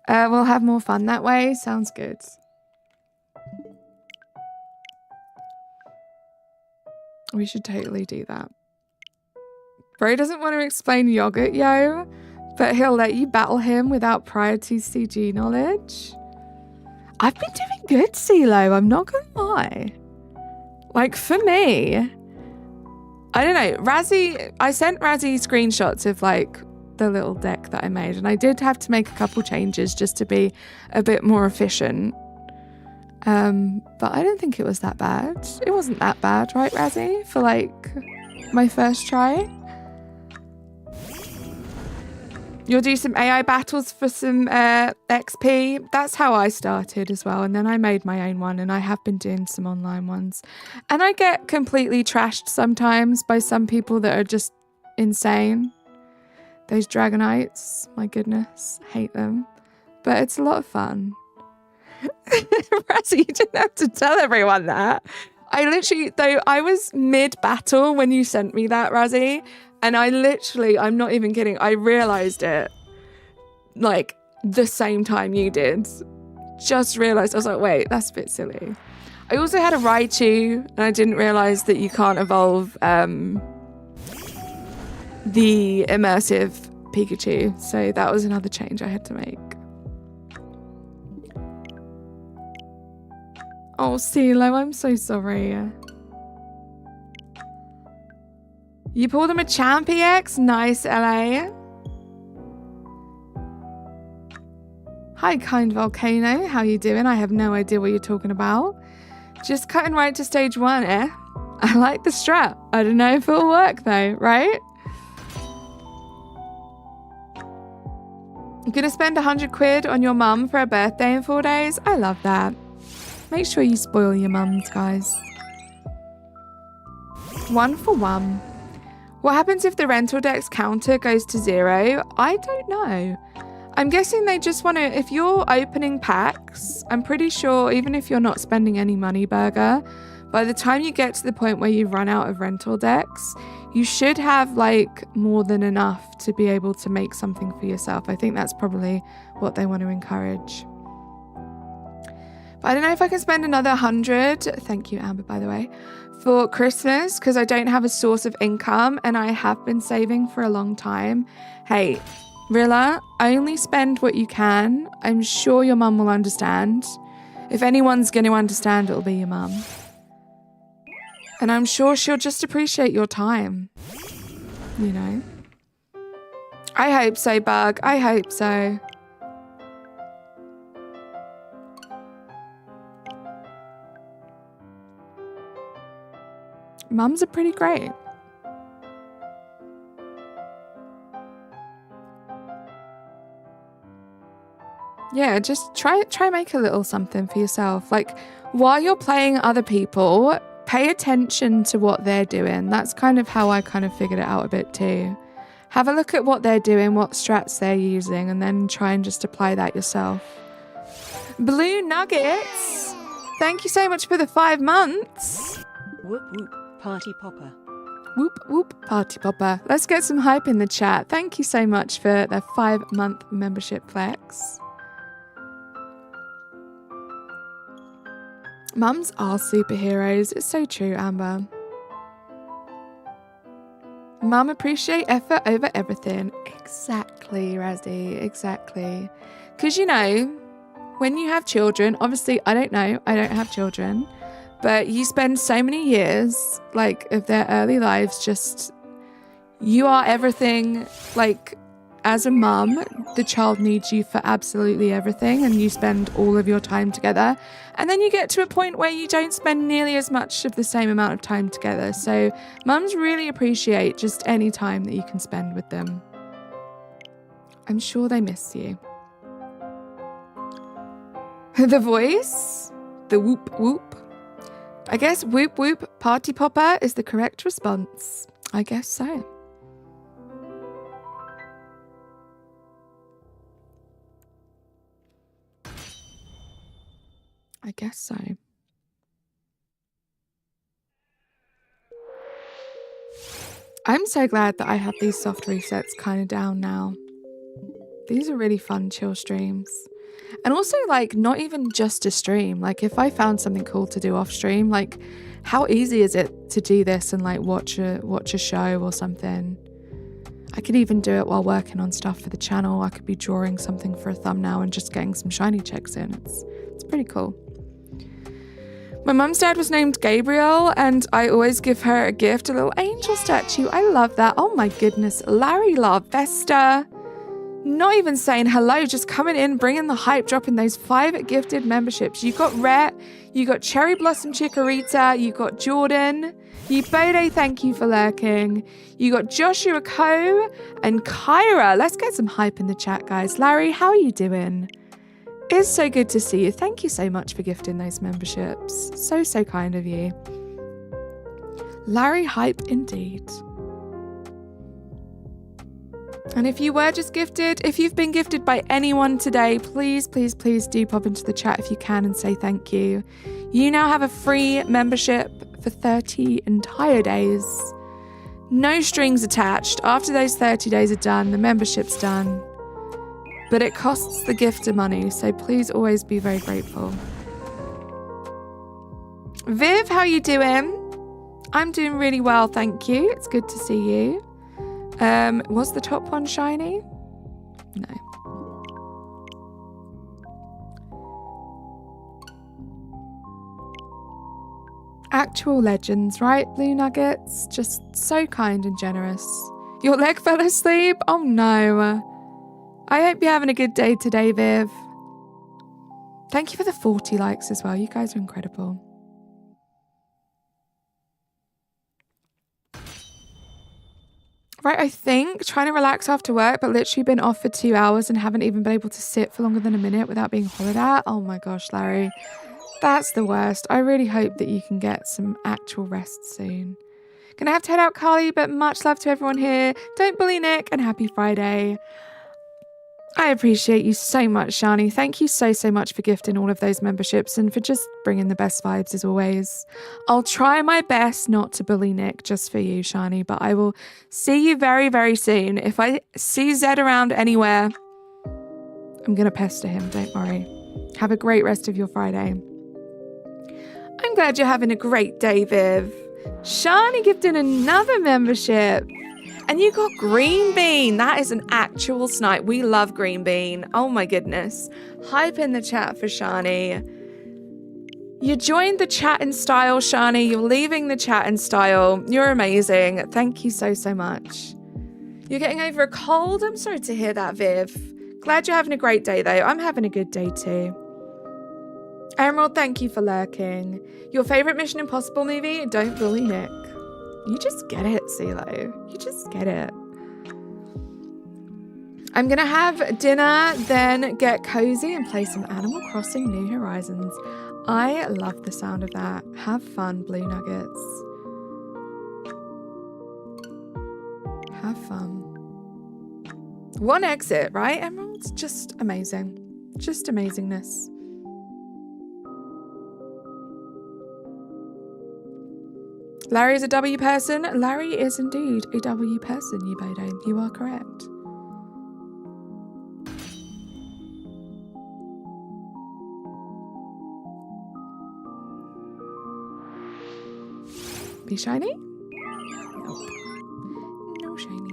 Speaker 3: We'll have more fun that way. Sounds good. We should totally do that. Bro doesn't want to explain yogurt, yo, but he'll let you battle him without prior TCG knowledge. I've been doing good, CeeLo. I'm not gonna lie. Like, for me, I don't know. Razzie, I sent Razzie screenshots of, like, the little deck that I made, and I did have to make a couple changes just to be a bit more efficient. But I don't think it was that bad. It wasn't that bad, right, Razzie? For, like, my first try. You'll do some AI battles for some XP. That's how I started as well. And then I made my own one, and I have been doing some online ones. And I get completely trashed sometimes by some people that are just insane. Those Dragonites, my goodness, hate them. But it's a lot of fun. Razzie, you didn't have to tell everyone that. I literally, though, I was mid-battle when you sent me that, Razzie. And I literally, I'm not even kidding, I realised it, like, the same time you did. Just realised, I was like, wait, that's a bit silly. I also had a Raichu, and I didn't realise that you can't evolve the immersive Pikachu. So that was another change I had to make. Oh, CeeLo, I'm so sorry. You pulled him a Champ EX? Nice, LA. Hi, Kind Volcano. How you doing? I have no idea what you're talking about. Just cutting right to stage 1, eh? I like the strat. I don't know if it'll work, though, right? I'm gonna spend 100 quid on your mum for her birthday in 4 days. I love that. Make sure you spoil your mums, guys. 1 for 1. What happens if the rental deck's counter goes to 0? I don't know. I'm guessing they just want to, if you're opening packs, I'm pretty sure even if you're not spending any money, Burger, by the time you get to the point where you run out of rental decks, you should have like more than enough to be able to make something for yourself. I think that's probably what they want to encourage. But I don't know if I can spend another 100. Thank you, Amber, by the way. For Christmas, because I don't have a source of income and I have been saving for a long time. Hey, Rilla, only spend what you can. I'm sure your mum will understand. If anyone's going to understand, it'll be your mum. And I'm sure she'll just appreciate your time. You know? I hope so, Bug. I hope so. Mums are pretty great. Yeah, just try make a little something for yourself. Like, while you're playing other people, pay attention to what they're doing. That's kind of how I kind of figured it out a bit too. Have a look at what they're doing, what strats they're using, and then try and just apply that yourself. Blue Nuggets, thank you so much for the 5 months.
Speaker 2: Whoop whoop, party popper.
Speaker 3: Whoop, whoop, party popper. Let's get some hype in the chat. Thank you so much for the 5-month membership flex. Mums are superheroes. It's so true, Amber. Mum appreciate effort over everything. Exactly, Razzie. Exactly. Because, you know, when you have children, obviously, I don't know. I don't have children. But you spend so many years, like, of their early lives just... You are everything. Like, as a mum, the child needs you for absolutely everything. And you spend all of your time together. And then you get to a point where you don't spend nearly as much of the same amount of time together. So mums really appreciate just any time that you can spend with them. I'm sure they miss you. The voice, the whoop whoop. I guess whoop whoop party popper is the correct response. I guess so. I guess so. I'm so glad that I have these soft resets kind of down now. These are really fun, chill streams. And also, like, not even just a stream. Like, if I found something cool to do off stream, like, how easy is it to do this and, like, watch a show or something? I could even do it while working on stuff for the channel. I could be drawing something for a thumbnail and just getting some shiny checks in. It's pretty cool. My mum's dad was named Gabriel, and I always give her a gift, a little angel statue. I love that. Oh my goodness. Larry La Vesta. Not even saying hello, just coming in, bringing the hype, dropping those 5 gifted memberships. You got Rhett, you got Cherry Blossom Chikorita, you got Jordan, Yubode, thank you for lurking. You got Joshua Coe and Kyra. Let's get some hype in the chat, guys. Larry, how are you doing? It's so good to see you. Thank you so much for gifting those memberships. So, so kind of you. Larry hype indeed. And if you were just gifted, if you've been gifted by anyone today, please, please, please do pop into the chat if you can and say thank you. You now have a free membership for 30 entire days. No strings attached. After those 30 days are done, the membership's done. But it costs the gifter money, so please always be very grateful. Viv, how you doing? I'm doing really well, thank you. It's good to see you. Was the top one shiny? No. Actual legends, right, Blue Nuggets? Just so kind and generous. Your leg fell asleep? Oh no. I hope you're having a good day today, Viv. Thank you for the 40 likes as well. You guys are incredible. Right, I think trying to relax after work, but literally been off for 2 hours and haven't even been able to sit for longer than a minute without being hollered at. Oh my gosh, Larry. That's the worst. I really hope that you can get some actual rest soon. Gonna have to head out, Carly, but much love to everyone here. Don't bully Nick, and happy Friday. I appreciate you so much, Shani. Thank you so, so much for gifting all of those memberships and for just bringing the best vibes as always. I'll try my best not to bully Nick just for you, Shani, but I will see you very, very soon. If I see Zed around anywhere, I'm going to pester him, don't worry. Have a great rest of your Friday. I'm glad you're having a great day, Viv. Shani gifted another membership. And you got Green Bean. That is an actual snipe. We love Green Bean. Oh my goodness. Hype in the chat for Shani. You joined the chat in style, Shani. You're leaving the chat in style. You're amazing. Thank you so, so much. You're getting over a cold? I'm sorry to hear that, Viv. Glad you're having a great day, though. I'm having a good day, too. Emerald, thank you for lurking. Your favorite Mission Impossible movie? Don't bully Nick. You just get it, CeeLo. You just get it. I'm going to have dinner, then get cozy and play some Animal Crossing New Horizons. I love the sound of that. Have fun, Blue Nuggets. Have fun. One exit, right, Emerald? Just amazing. Just amazingness. Larry is a W person. Larry is indeed a W person, Yubodo. You are correct. Be shiny? Nope. No shiny.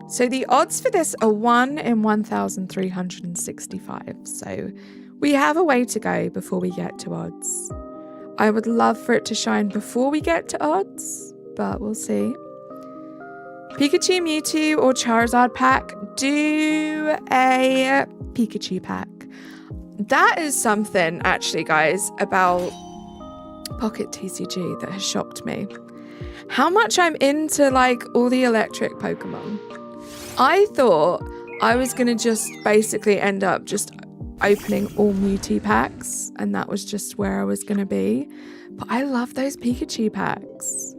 Speaker 3: So the odds for this are 1 in 1,365. So we have a way to go before we get to odds. I would love for it to shine before we get to odds, but we'll see. Pikachu, Mewtwo, or Charizard pack? Do a Pikachu pack. That is something, actually, guys, about Pocket TCG that has shocked me. How much I'm into, like, all the electric Pokemon. I thought I was going to just basically end up just opening all Mewtwo packs, and that was just where I was going to be. But I love those Pikachu packs.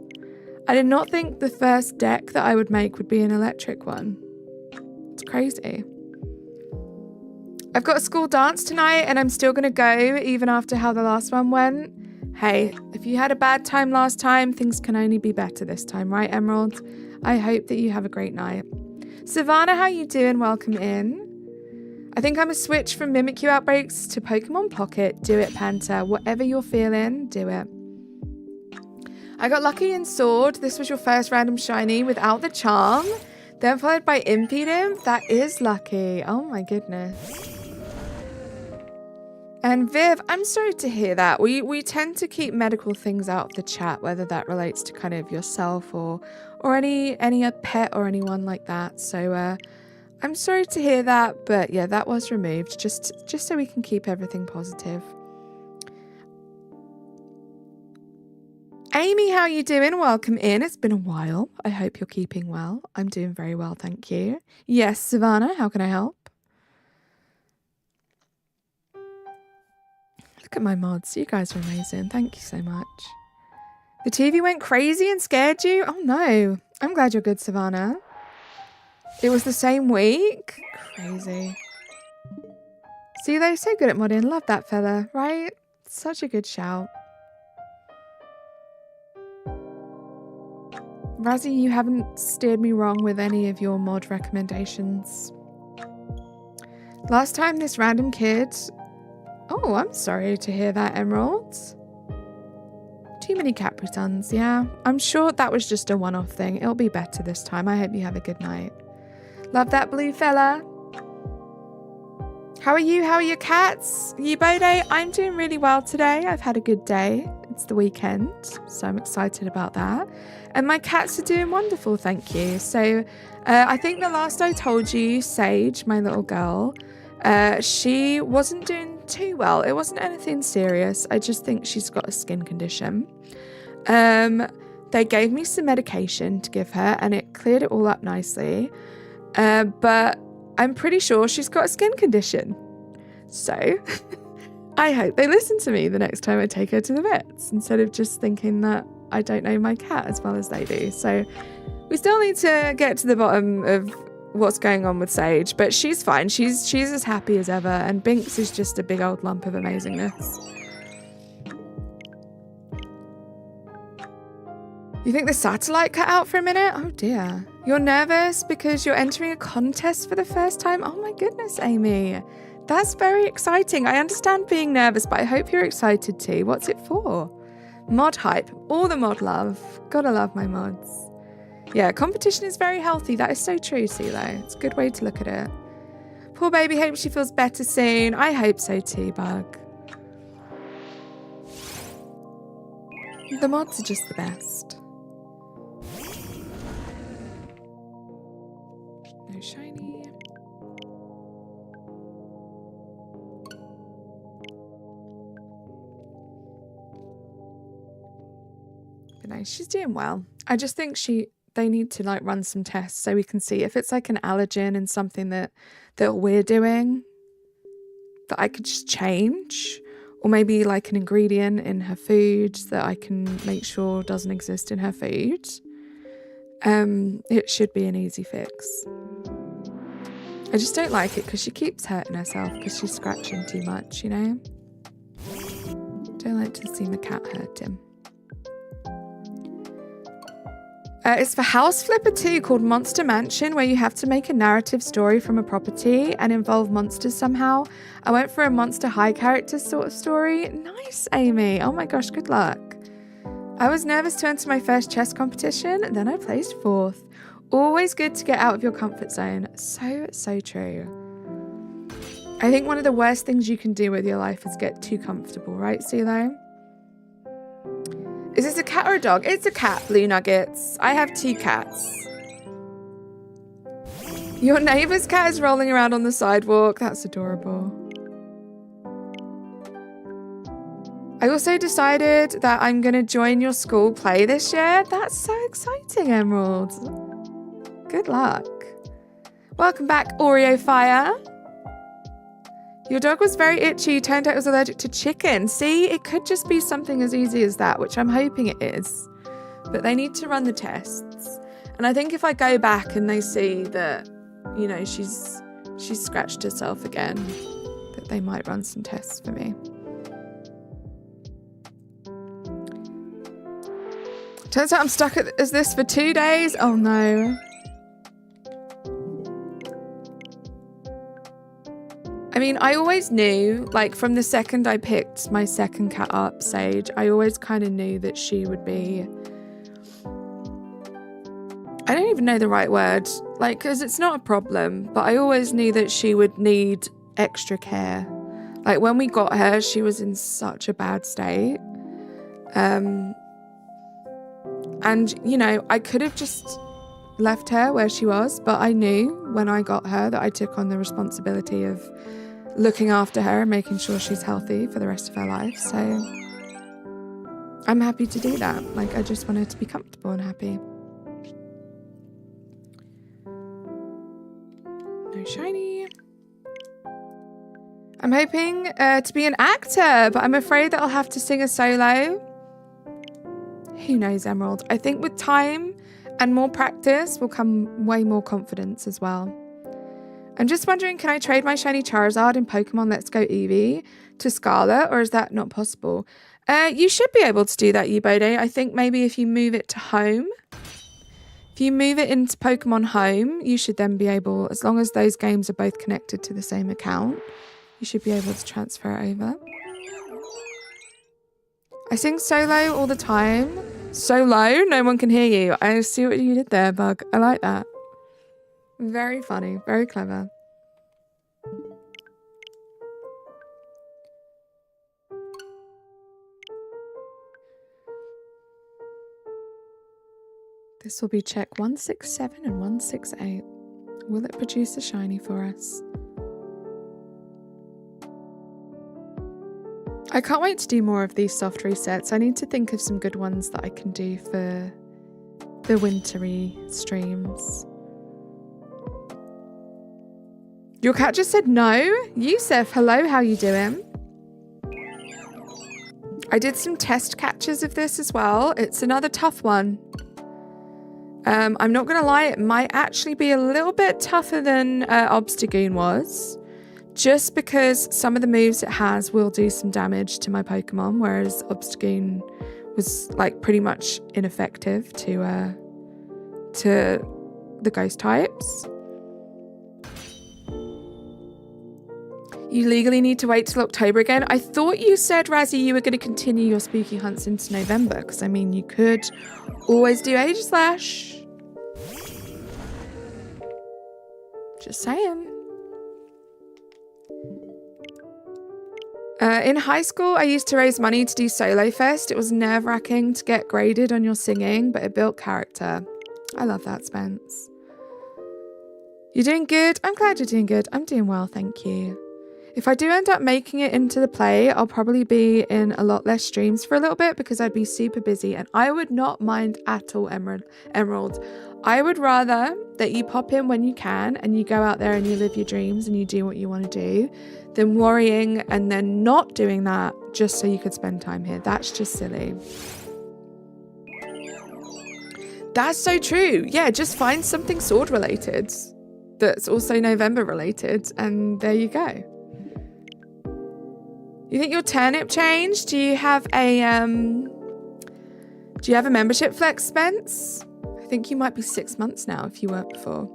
Speaker 3: I did not think the first deck that I would make would be an electric one. It's crazy. I've got a school dance tonight, and I'm still going to go even after how the last one went. Hey, if you had a bad time last time, things can only be better this time, right, Emerald? I hope that you have a great night. Savannah, how you doing? Welcome in. I think I'm a switch from Mimikyu Outbreaks to Pokemon Pocket. Do it, Panther. Whatever you're feeling, do it. I got lucky in Sword. This was your first random shiny without the charm. Then followed by Impidimp. That is lucky. Oh my goodness. And Viv, I'm sorry to hear that. We tend to keep medical things out of the chat, whether that relates to kind of yourself or any pet or anyone like that. So I'm sorry to hear that, but yeah, that was removed just so we can keep everything positive. Amy, how you doing? Welcome in. It's been a while. I hope you're keeping well. I'm doing very well, thank you. Yes, Savannah, how can I help? Look at my mods. You guys are amazing. Thank you so much. The TV went crazy and scared you? Oh no. I'm glad you're good, Savannah. It was the same week? Crazy. See, they're so good at modding. Love that fella, right? Such a good shout. Razzie, you haven't steered me wrong with any of your mod recommendations. Last time this random kid... Oh, I'm sorry to hear that, Emerald. Too many Capri Suns, yeah. I'm sure that was just a one-off thing. It'll be better this time. I hope you have a good night. Love that blue fella. How are you? How are your cats? Yubode, I'm doing really well today. I've had a good day. It's the weekend, so I'm excited about that. And my cats are doing wonderful, thank you. So I think the last I told you, Sage, my little girl, she wasn't doing too well. It wasn't anything serious. I just think she's got a skin condition. They gave me some medication to give her and it cleared it all up nicely. But I'm pretty sure she's got a skin condition. So I hope they listen to me the next time I take her to the vets instead of just thinking that I don't know my cat as well as they do. So we still need to get to the bottom of what's going on with Sage, but she's fine. She's as happy as ever, and Binks is just a big old lump of amazingness. You think the satellite cut out for a minute? Oh dear. You're nervous because you're entering a contest for the first time? Oh my goodness, Amy. That's very exciting. I understand being nervous, but I hope you're excited too. What's it for? Mod hype. All the mod love. Gotta love my mods. Yeah, competition is very healthy. That is so true, CeeLo. It's a good way to look at it. Poor baby, hope she feels better soon. I hope so too, Bug. The mods are just the best. No shiny. But no, she's doing well. I just think they need to like run some tests so we can see if it's like an allergen and something that we're doing that I could just change, or maybe like an ingredient in her food that I can make sure doesn't exist in her food. It should be an easy fix. I just don't like it because she keeps hurting herself because she's scratching too much, you know? Don't like to see my cat hurt him. It's for House Flipper 2 called Monster Mansion, where you have to make a narrative story from a property and involve monsters somehow. I went for a Monster High character sort of story. Nice, Amy. Oh my gosh, good luck. I was nervous to enter my first chess competition, then I placed 4th. Always good to get out of your comfort zone. So true. I think one of the worst things you can do with your life is get too comfortable, right, CeeLo? Is this a cat or a dog? It's a cat, Blue Nuggets. I have 2 cats. Your neighbour's cat is rolling around on the sidewalk. That's adorable. I also decided that I'm going to join your school play this year. That's so exciting, Emerald. Good luck. Welcome back, Oreo Fire. Your dog was very itchy. Turned out it was allergic to chicken. See, it could just be something as easy as that, which I'm hoping it is. But they need to run the tests. And I think if I go back and they see that, you know, she's scratched herself again, that they might run some tests for me. Turns out I'm stuck as this for 2 days. Oh no. I mean, I always knew, like from the second I picked my second cat up, Sage, I always kind of knew that she would be, I don't even know the right word, like, because it's not a problem, but I always knew that she would need extra care. Like when we got her, she was in such a bad state. And, you know, I could have just left her where she was, but I knew when I got her that I took on the responsibility of looking after her and making sure she's healthy for the rest of her life. So I'm happy to do that. Like, I just want her to be comfortable and happy. No shiny. I'm hoping to be an actor, but I'm afraid that I'll have to sing a solo. Who knows, Emerald? I think with time and more practice will come way more confidence as well. I'm just wondering, can I trade my shiny Charizard in Pokemon Let's Go Eevee to Scarlet, or is that not possible? You should be able to do that, Ubode. I think maybe if you move it to home, if you move it into Pokemon Home, you should then be able, as long as those games are both connected to the same account, you should be able to transfer it over. I sing solo all the time. So low, no one can hear you. I see what you did there, Bug. I like that. Very funny, very clever. This will be check 167 and 168. Will it produce a shiny for us? I can't wait to do more of these soft resets. I need to think of some good ones that I can do for the wintry streams. Your cat just said no. Yusuf, hello, how you doing? I did some test catches of this as well. It's another tough one. I'm not going to lie, it might actually be a little bit tougher than Obstagoon was. Just because some of the moves it has will do some damage to my Pokemon, whereas Obstagoon was like pretty much ineffective to the ghost types. You legally need to wait till October again. I thought you said, Razzie, you were going to continue your spooky hunts into November, because I mean, you could always do Age Slash. Just saying. In high school, I used to raise money to do Solo Fest. It was nerve-wracking to get graded on your singing, but it built character. I love that, Spence. You're doing good? I'm glad you're doing good. I'm doing well, thank you. If I do end up making it into the play, I'll probably be in a lot less streams for a little bit because I'd be super busy, and I would not mind at all, Emerald. I would rather that you pop in when you can and you go out there and you live your dreams and you do what you want to do than worrying and then not doing that just so you could spend time here. That's just silly. That's so true. Yeah, just find something sword related that's also November related, and there you go. You think your Turnip changed? Do you have a membership flex, Spence? I think you might be 6 months now if you weren't before.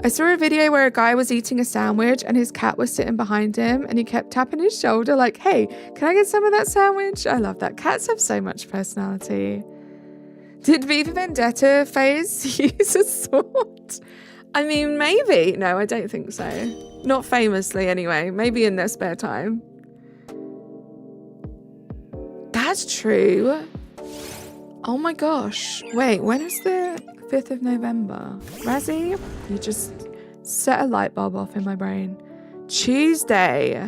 Speaker 3: I saw a video where a guy was eating a sandwich and his cat was sitting behind him and he kept tapping his shoulder like, hey, can I get some of that sandwich? I love that. Cats have so much personality. Did V for Vendetta phase use a sword? I mean, maybe. No, I don't think so. Not famously anyway. Maybe in their spare time. That's true. Oh my gosh. Wait, when is the 5th of November? Razzie, you just set a light bulb off in my brain. Tuesday.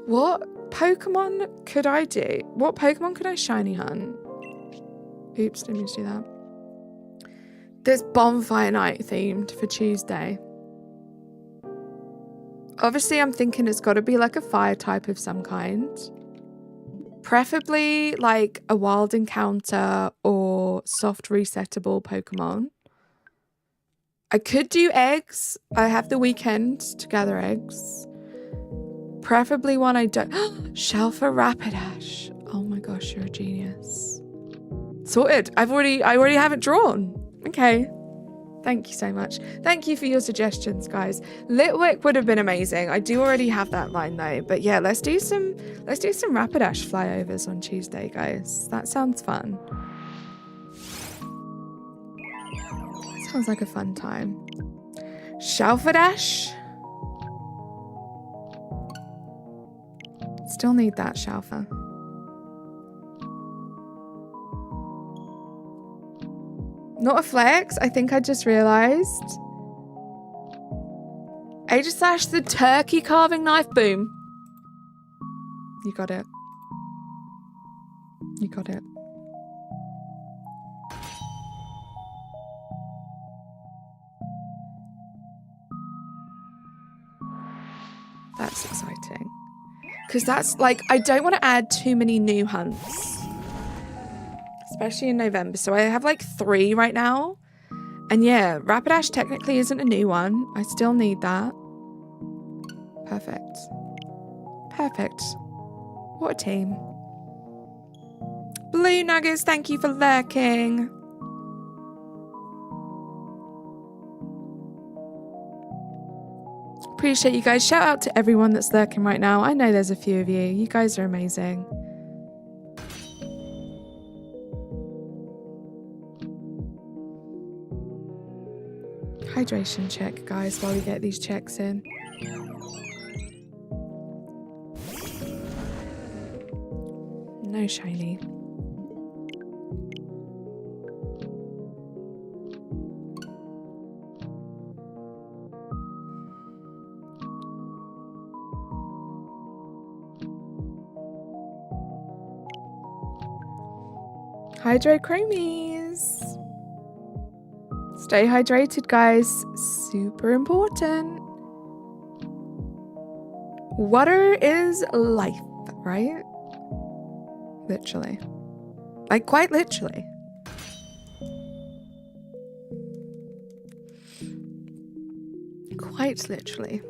Speaker 3: What Pokemon could I do? What Pokemon could I shiny hunt? Oops, didn't mean to do that. There's bonfire night themed for Tuesday. Obviously, I'm thinking it's got to be like a fire type of some kind. Preferably like a wild encounter or soft resettable Pokemon. I could do eggs. I have the weekend to gather eggs. Preferably one I don't... Shelfa Rapidash. Oh my gosh, you're a genius. Sorted. I already have it drawn. Okay. Thank you so much. Thank you for your suggestions, guys. Litwick would have been amazing. I do already have that line though. But yeah, let's do some Rapidash flyovers on Tuesday, guys. That sounds fun. Sounds like a fun time. Shelfadash. Still need that Shelfa. Not a flex. I think I just realized. Aegislash the turkey carving knife. Boom. You got it. You got it. That's exciting. Because that's like, I don't want to add too many new hunts. Especially in November. So I have like 3 right now. And yeah, Rapidash technically isn't a new one. I still need that. Perfect. Perfect. What a team. Blue Nuggets, thank you for lurking. Appreciate you guys. Shout out to everyone that's lurking right now. I know there's a few of you. You guys are amazing. Hydration check, guys, while we get these checks in. No shiny. Hydrochromies. Stay hydrated, guys. Super important. Water is life, right? Literally. Like, quite literally. Quite literally.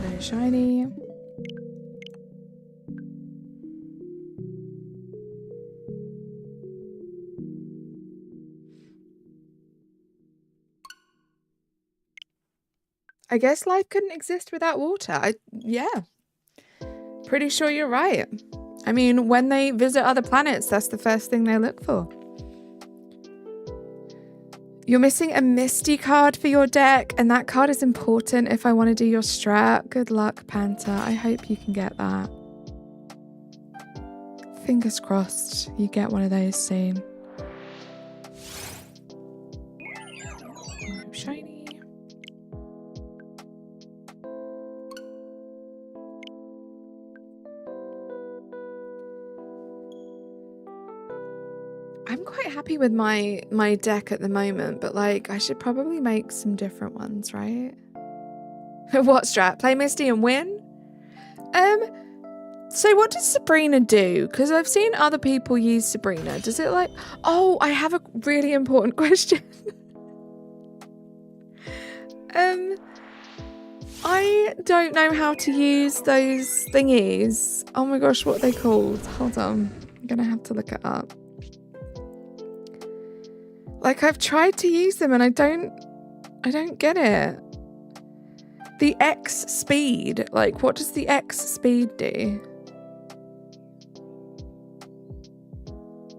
Speaker 3: No shiny. I guess life couldn't exist without water. Yeah. Pretty sure you're right. I mean, when they visit other planets, that's the first thing they look for. You're missing a Misty card for your deck, and that card is important if I want to do your strat. Good luck, Panther. I hope you can get that. Fingers crossed you get one of those soon. Shiny. I'm quite happy with my deck at the moment, but like I should probably make some different ones, right? What strat? Play Misty and win? So what does Sabrina do? Because I've seen other people use Sabrina. Does it like... Oh, I have a really important question. I don't know how to use those thingies. Oh my gosh, what are they called? Hold on. I'm gonna have to look it up. Like, I've tried to use them and I don't get it. The X speed. Like, what does the X speed do?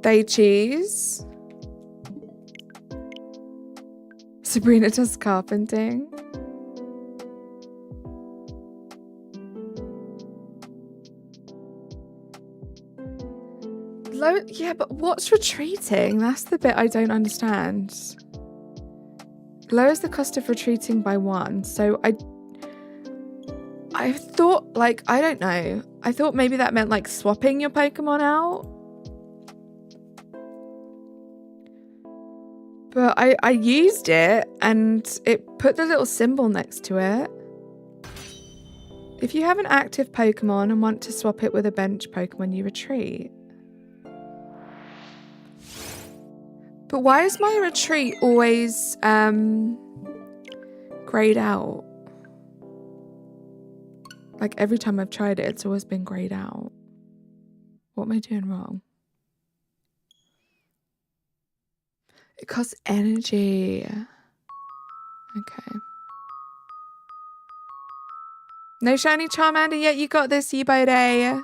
Speaker 3: They cheese. Sabrina does carpenting. Yeah, but what's retreating? That's the bit I don't understand. Lowers the cost of retreating by 1. So I thought, like, I don't know. I thought maybe that meant like swapping your Pokemon out. But I used it and it put the little symbol next to it. If you have an active Pokemon and want to swap it with a bench Pokemon, you retreat. But why is my retreat always grayed out? Like every time I've tried it, it's always been grayed out. What am I doing wrong? It costs energy. Okay. No shiny Charmander yet. You got this, Yibode.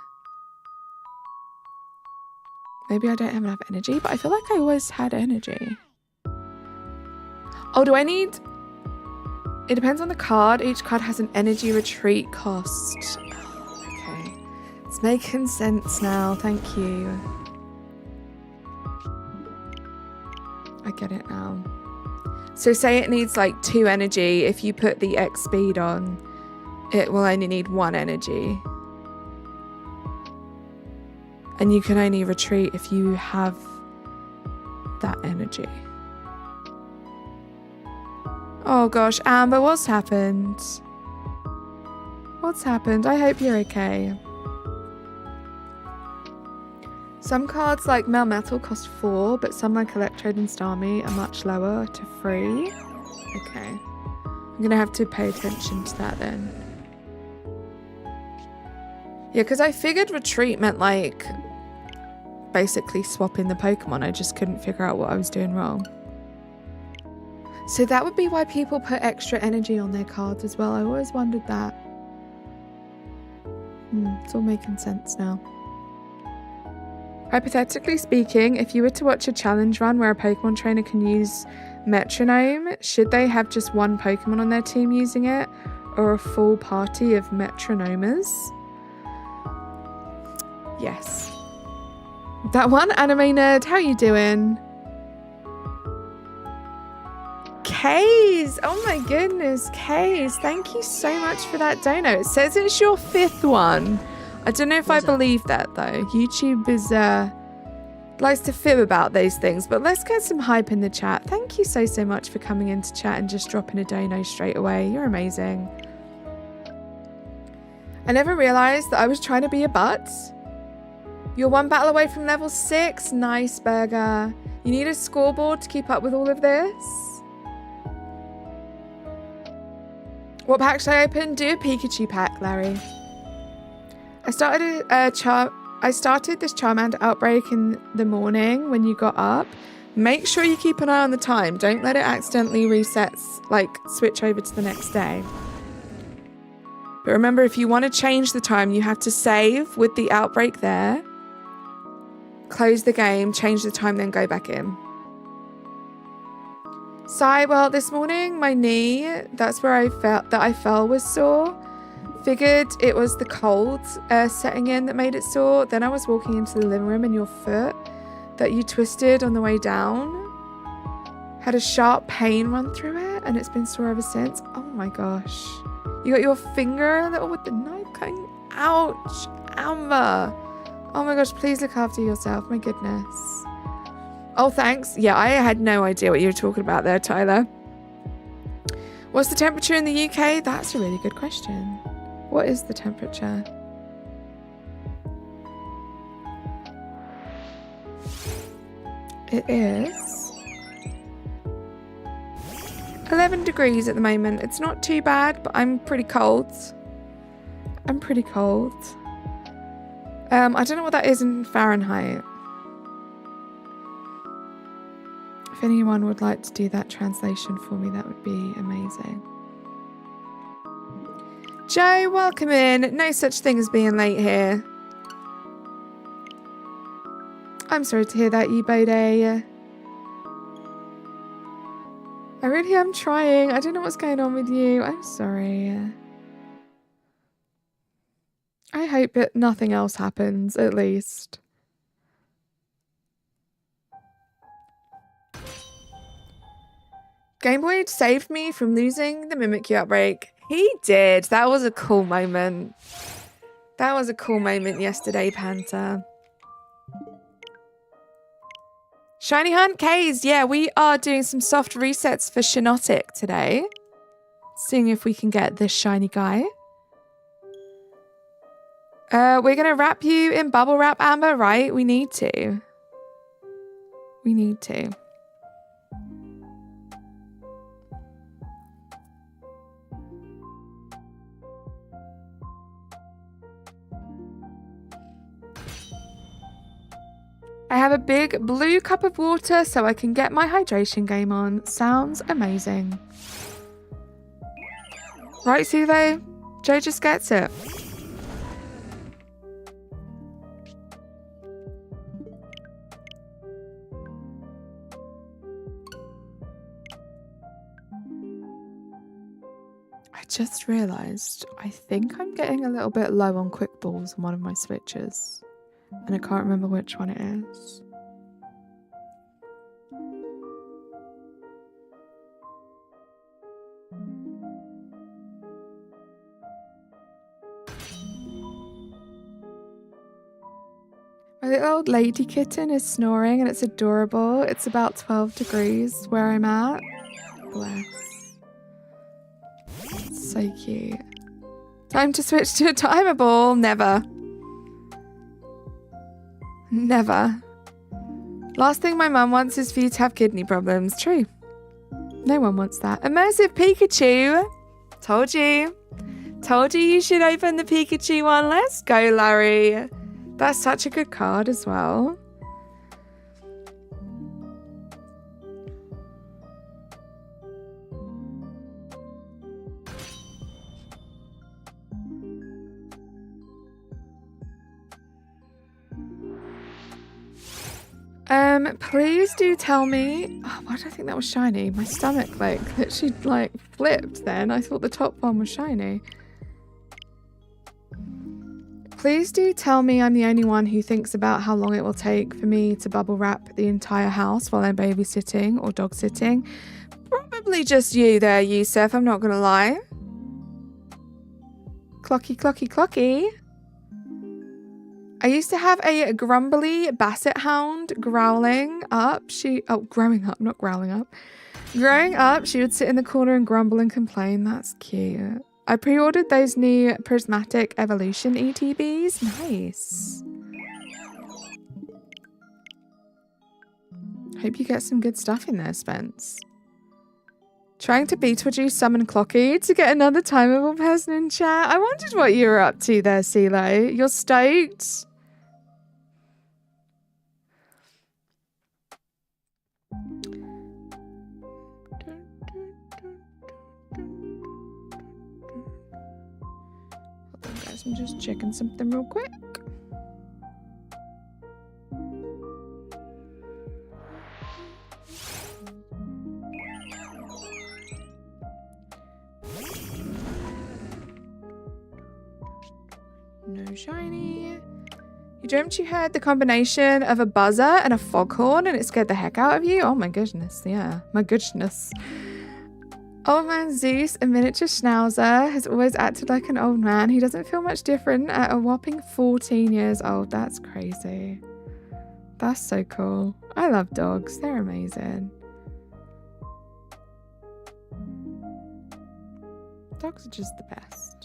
Speaker 3: Maybe I don't have enough energy, but I feel like I always had energy. Oh, do I need... It depends on the card. Each card has an energy retreat cost. Okay. It's making sense now. Thank you. I get it now. So say it needs like 2 energy. If you put the X speed on, it will only need 1 energy. And you can only retreat if you have that energy. Oh gosh, Amber, what's happened? What's happened? I hope you're okay. Some cards like Melmetal cost 4, but some like Electrode and Starmie are much lower to 3. Okay. I'm gonna have to pay attention to that then. Yeah, because I figured retreat meant like basically swapping the Pokemon. I just couldn't figure out what I was doing wrong. So that would be why people put extra energy on their cards as well. I always wondered that. It's all making sense now. Hypothetically speaking, if you were to watch a challenge run where a Pokemon trainer can use Metronome, should they have just one Pokemon on their team using it, or a full party of Metronomers? Yes. That one, Anime Nerd, how you doing? Kays, oh my goodness, Kays, thank you so much for that dono. It says it's your 5th one. I don't know if I believe that though. YouTube is likes to fib about those things, but let's get some hype in the chat. Thank you so much for coming into chat and just dropping a dono straight away. You're amazing. I never realized that I was trying to be a butt. You're 1 battle away from level 6. Nice, Burger. You need a scoreboard to keep up with all of this. What pack should I open? Do a Pikachu pack, Larry. I started this Charmander outbreak in the morning when you got up. Make sure you keep an eye on the time. Don't let it accidentally switch over to the next day. But remember, if you want to change the time, you have to save with the outbreak there. Close the game, change the time, then go back in. Well, this morning, my knee, that's where I fell was sore. Figured it was the cold setting in that made it sore. Then I was walking into the living room and your foot that you twisted on the way down had a sharp pain run through it, and it's been sore ever since. Oh my gosh. You got your finger a little with the knife cutting. Ouch, Amber. Oh my gosh, please look after yourself. My goodness. Oh, thanks. Yeah, I had no idea what you were talking about there, Tyler. What's the temperature in the UK? That's a really good question. What is the temperature? It is 11 degrees at the moment. It's not too bad, but I'm pretty cold. I'm pretty cold. I don't know what that is in Fahrenheit. If anyone would like to do that translation for me, that would be amazing. Joe, welcome in. No such thing as being late here. I'm sorry to hear that, Ebode. I really am trying. I don't know what's going on with you. I'm sorry. I hope that nothing else happens, at least. Game Boy saved me from losing the Mimikyu outbreak. He did. That was a cool moment. That was a cool moment yesterday, Panther. Shiny Hunt K's. Yeah, we are doing some soft resets for SHIINOTIC today. Seeing if we can get this shiny guy. We're going to wrap you in bubble wrap, Amber, right? We need to. We need to. I have a big blue cup of water so I can get my hydration game on. Sounds amazing. Right, Suve? Joe just gets it. I just realised I think I'm getting a little bit low on quick balls on one of my switches. And I can't remember which one it is. My little old lady kitten is snoring and it's adorable. It's about 12 degrees where I'm at. Bless. It's so cute. Time to switch to a timer ball. Never. Never. Last thing my mum wants is for you to have kidney problems. True. No one wants that. Immersive Pikachu. Told you. Told you should open the Pikachu one. Let's go, Larry. That's such a good card as well. Please do tell me. Oh, why did I think that was shiny? My stomach literally flipped then. I thought the top one was shiny. Please do tell me I'm the only one who thinks about how long it will take for me to bubble wrap the entire house while I'm babysitting or dog sitting. Probably just you there, Yusuf, I'm not gonna lie. Clocky, clocky, clocky. I used to have a grumbly basset hound growing up. Growing up, not growling up. Growing up, she would sit in the corner and grumble and complain. That's cute. I pre-ordered those new Prismatic Evolution ETBs. Nice. Hope you get some good stuff in there, Spence. Trying to Beetlejuice summon Clocky to get another timeable person in chat. I wondered what you were up to there, CeeLo. You're stoked? Hold on, guys. I'm just checking something real quick. No shiny. You dreamt you heard the combination of a buzzer and a foghorn and it scared the heck out of you? Oh my goodness, yeah. My goodness. Old man Zeus, a miniature schnauzer, has always acted like an old man. He doesn't feel much different at a whopping 14 years old. That's crazy. That's so cool. I love dogs. They're amazing. Dogs are just the best.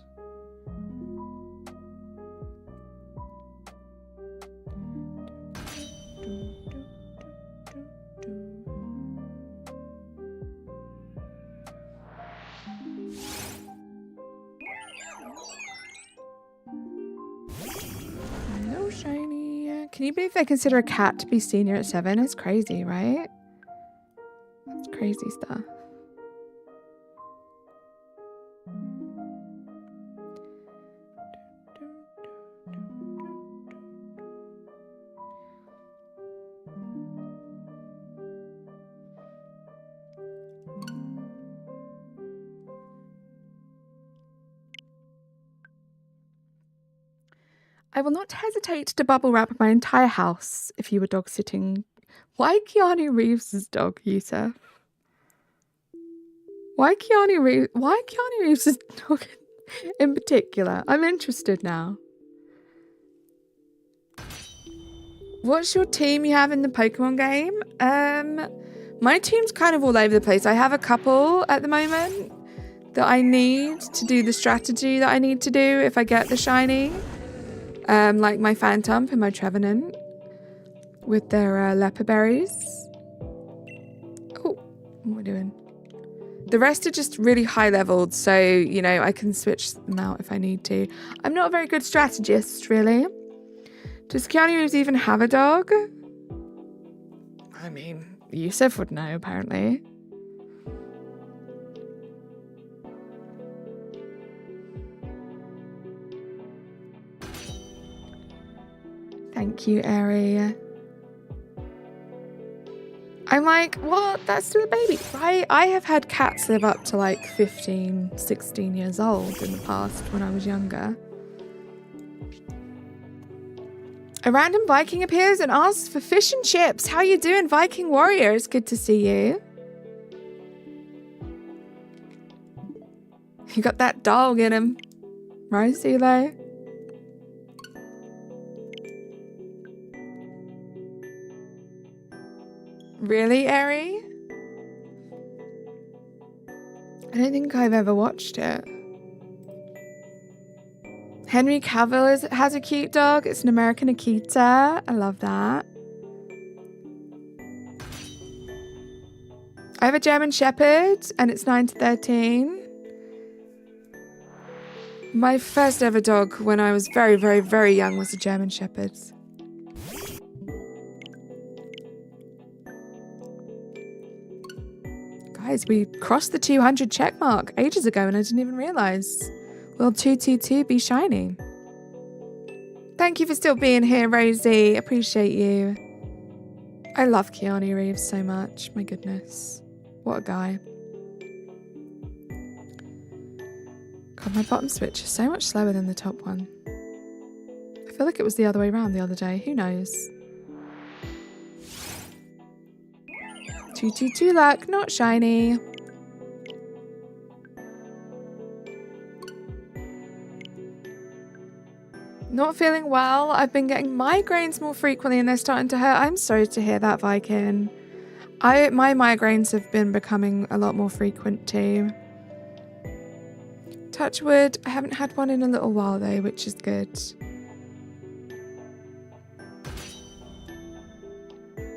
Speaker 3: Oh, shiny. Can you believe they consider a cat to be senior at 7? It's crazy, right? That's crazy stuff. I will not hesitate to bubble wrap my entire house if you were dog sitting. Why Keanu Reeves' dog, Yusuf? Why Keanu Reeves' dog in particular? I'm interested now. What's your team you have in the Pokemon game? My team's kind of all over the place. I have a couple at the moment that I need to do the strategy that I need to do if I get the shiny. Like my Phantump and my Trevenant with their leopard berries. Oh, what am I doing? The rest are just really high leveled, so, you know, I can switch them out if I need to. I'm not a very good strategist, really. Does Keanu Reeves even have a dog? I mean, Yusuf would know, apparently. Thank you, Ari. I'm like, what? That's still a baby, right? I have had cats live up to like 15, 16 years old in the past when I was younger. A random Viking appears and asks for fish and chips. How you doing, Viking warrior? It's good to see you. You got that dog in him. Right, CeeLo? Really, Eri? I don't think I've ever watched it. Henry Cavill has a cute dog. It's an American Akita. I love that. I have a German Shepherd and it's 9 to 13. My first ever dog when I was very, very, very young was a German Shepherd. Guys, we crossed the 200 check mark ages ago and I didn't even realise. Will 222 be shiny? Thank you for still being here, Rosie. Appreciate you. I love Keanu Reeves so much. My goodness. What a guy. God, my bottom switch is so much slower than the top one. I feel like it was the other way around the other day. Who knows? 222 luck, not shiny. Not feeling well. I've been getting migraines more frequently and they're starting to hurt. I'm sorry to hear that, Viking. My migraines have been becoming a lot more frequent too. Touch wood. I haven't had one in a little while though, which is good.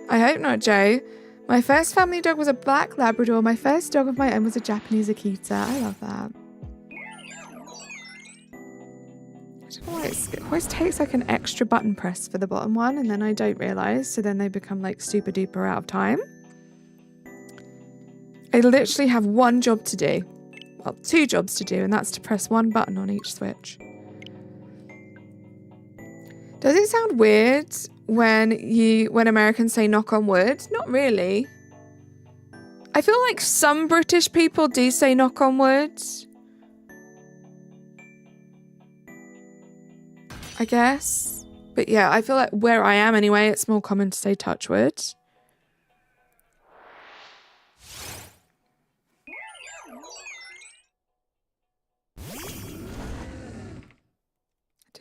Speaker 3: I hope not, Joe. My first family dog was a black Labrador. My first dog of my own was a Japanese Akita. I love that. I don't know why it always takes like an extra button press for the bottom one and then I don't realise, so then they become like super duper out of time. I literally have one job to do. Well, two jobs to do, and that's to press one button on each switch. Does it sound weird when Americans say knock on wood? Not really. I feel like some British people do say knock on wood. I guess. But yeah, I feel like where I am anyway, it's more common to say touch wood.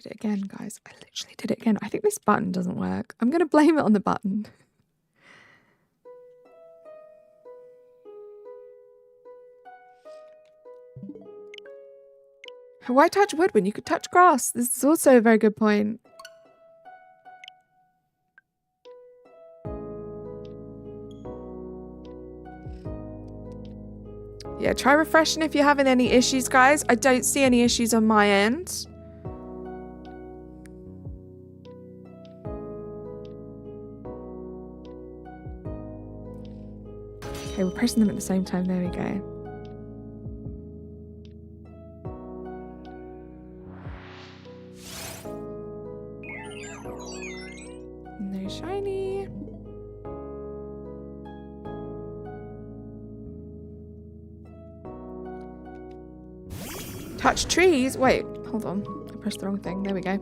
Speaker 3: It again, guys. I literally did it again. I think this button doesn't work. I'm going to blame it on the button. Why touch wood when you could touch grass? This is also a very good point. Yeah, try refreshing if you're having any issues, guys. I don't see any issues on my end. Okay, we're pressing them at the same time. There we go. No shiny. Touch trees? Wait, hold on. I pressed the wrong thing. There we go.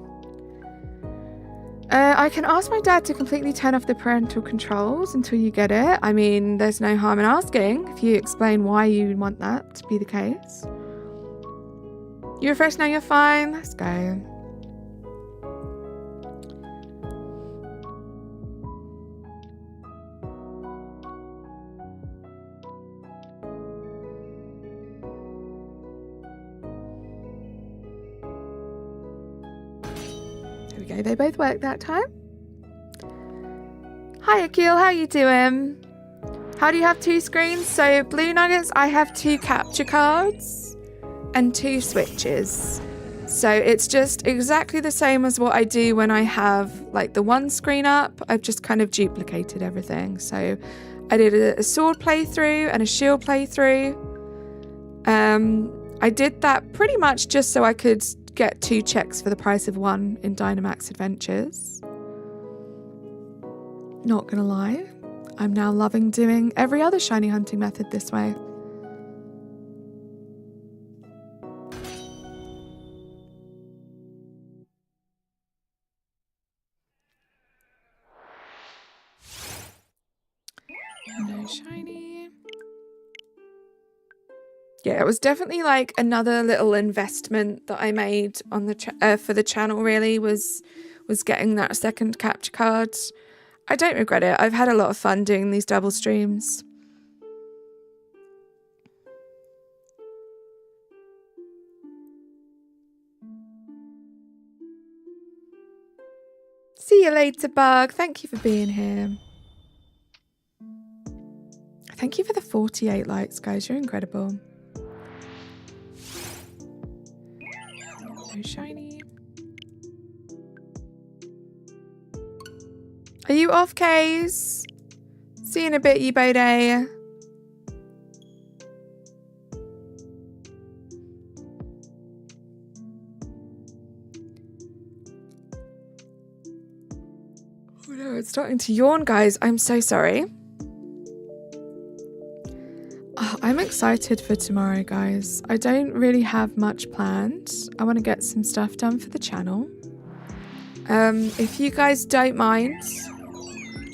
Speaker 3: I can ask my dad to completely turn off the parental controls until you get it. I mean, there's no harm in asking if you explain why you want that to be the case. You refresh now, you're fine. Let's go. There we go. They both worked that time. Hi Akil, how you doing? How do you have two screens? So blue nuggets, I have 2 capture cards and 2 switches. So it's just exactly the same as what I do when I have like the one screen up. I've just kind of duplicated everything. So I did a sword playthrough and a shield playthrough. I did that pretty much just so I could get 2 checks for the price of 1 in Dynamax Adventures. Not gonna lie, I'm now loving doing every other shiny hunting method this way. No shiny. Yeah, it was definitely like another little investment that I made on the for the channel. Really was getting that second capture card. I don't regret it. I've had a lot of fun doing these double streams. See you later, Bug. Thank you for being here. Thank you for the 48 likes, guys. You're incredible. No shiny. Are you off, Kays? See you in a bit, you Bode. Oh no, it's starting to yawn, guys. I'm so sorry. Oh, I'm excited for tomorrow, guys. I don't really have much planned. I want to get some stuff done for the channel. If you guys don't mind,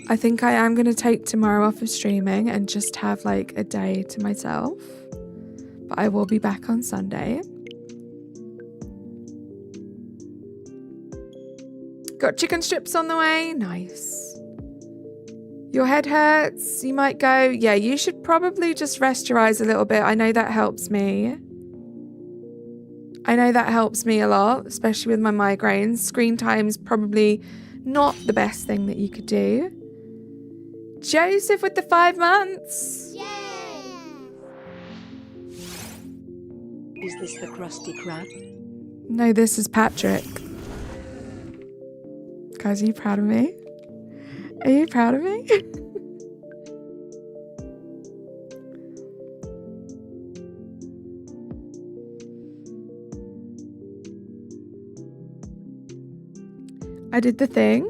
Speaker 3: I think I am going to take tomorrow off of streaming and just have like a day to myself. But I will be back on Sunday. Got chicken strips on the way. Nice. Your head hurts. You might go, yeah, you should probably just rest your eyes a little bit. I know that helps me. I know that helps me a lot, especially with my migraines. Screen time is probably not the best thing that you could do. Joseph with the 5 months.
Speaker 2: Yay! Is this the Krusty Krab?
Speaker 3: No, this is Patrick. Guys, are you proud of me? Are you proud of me? I did the thing.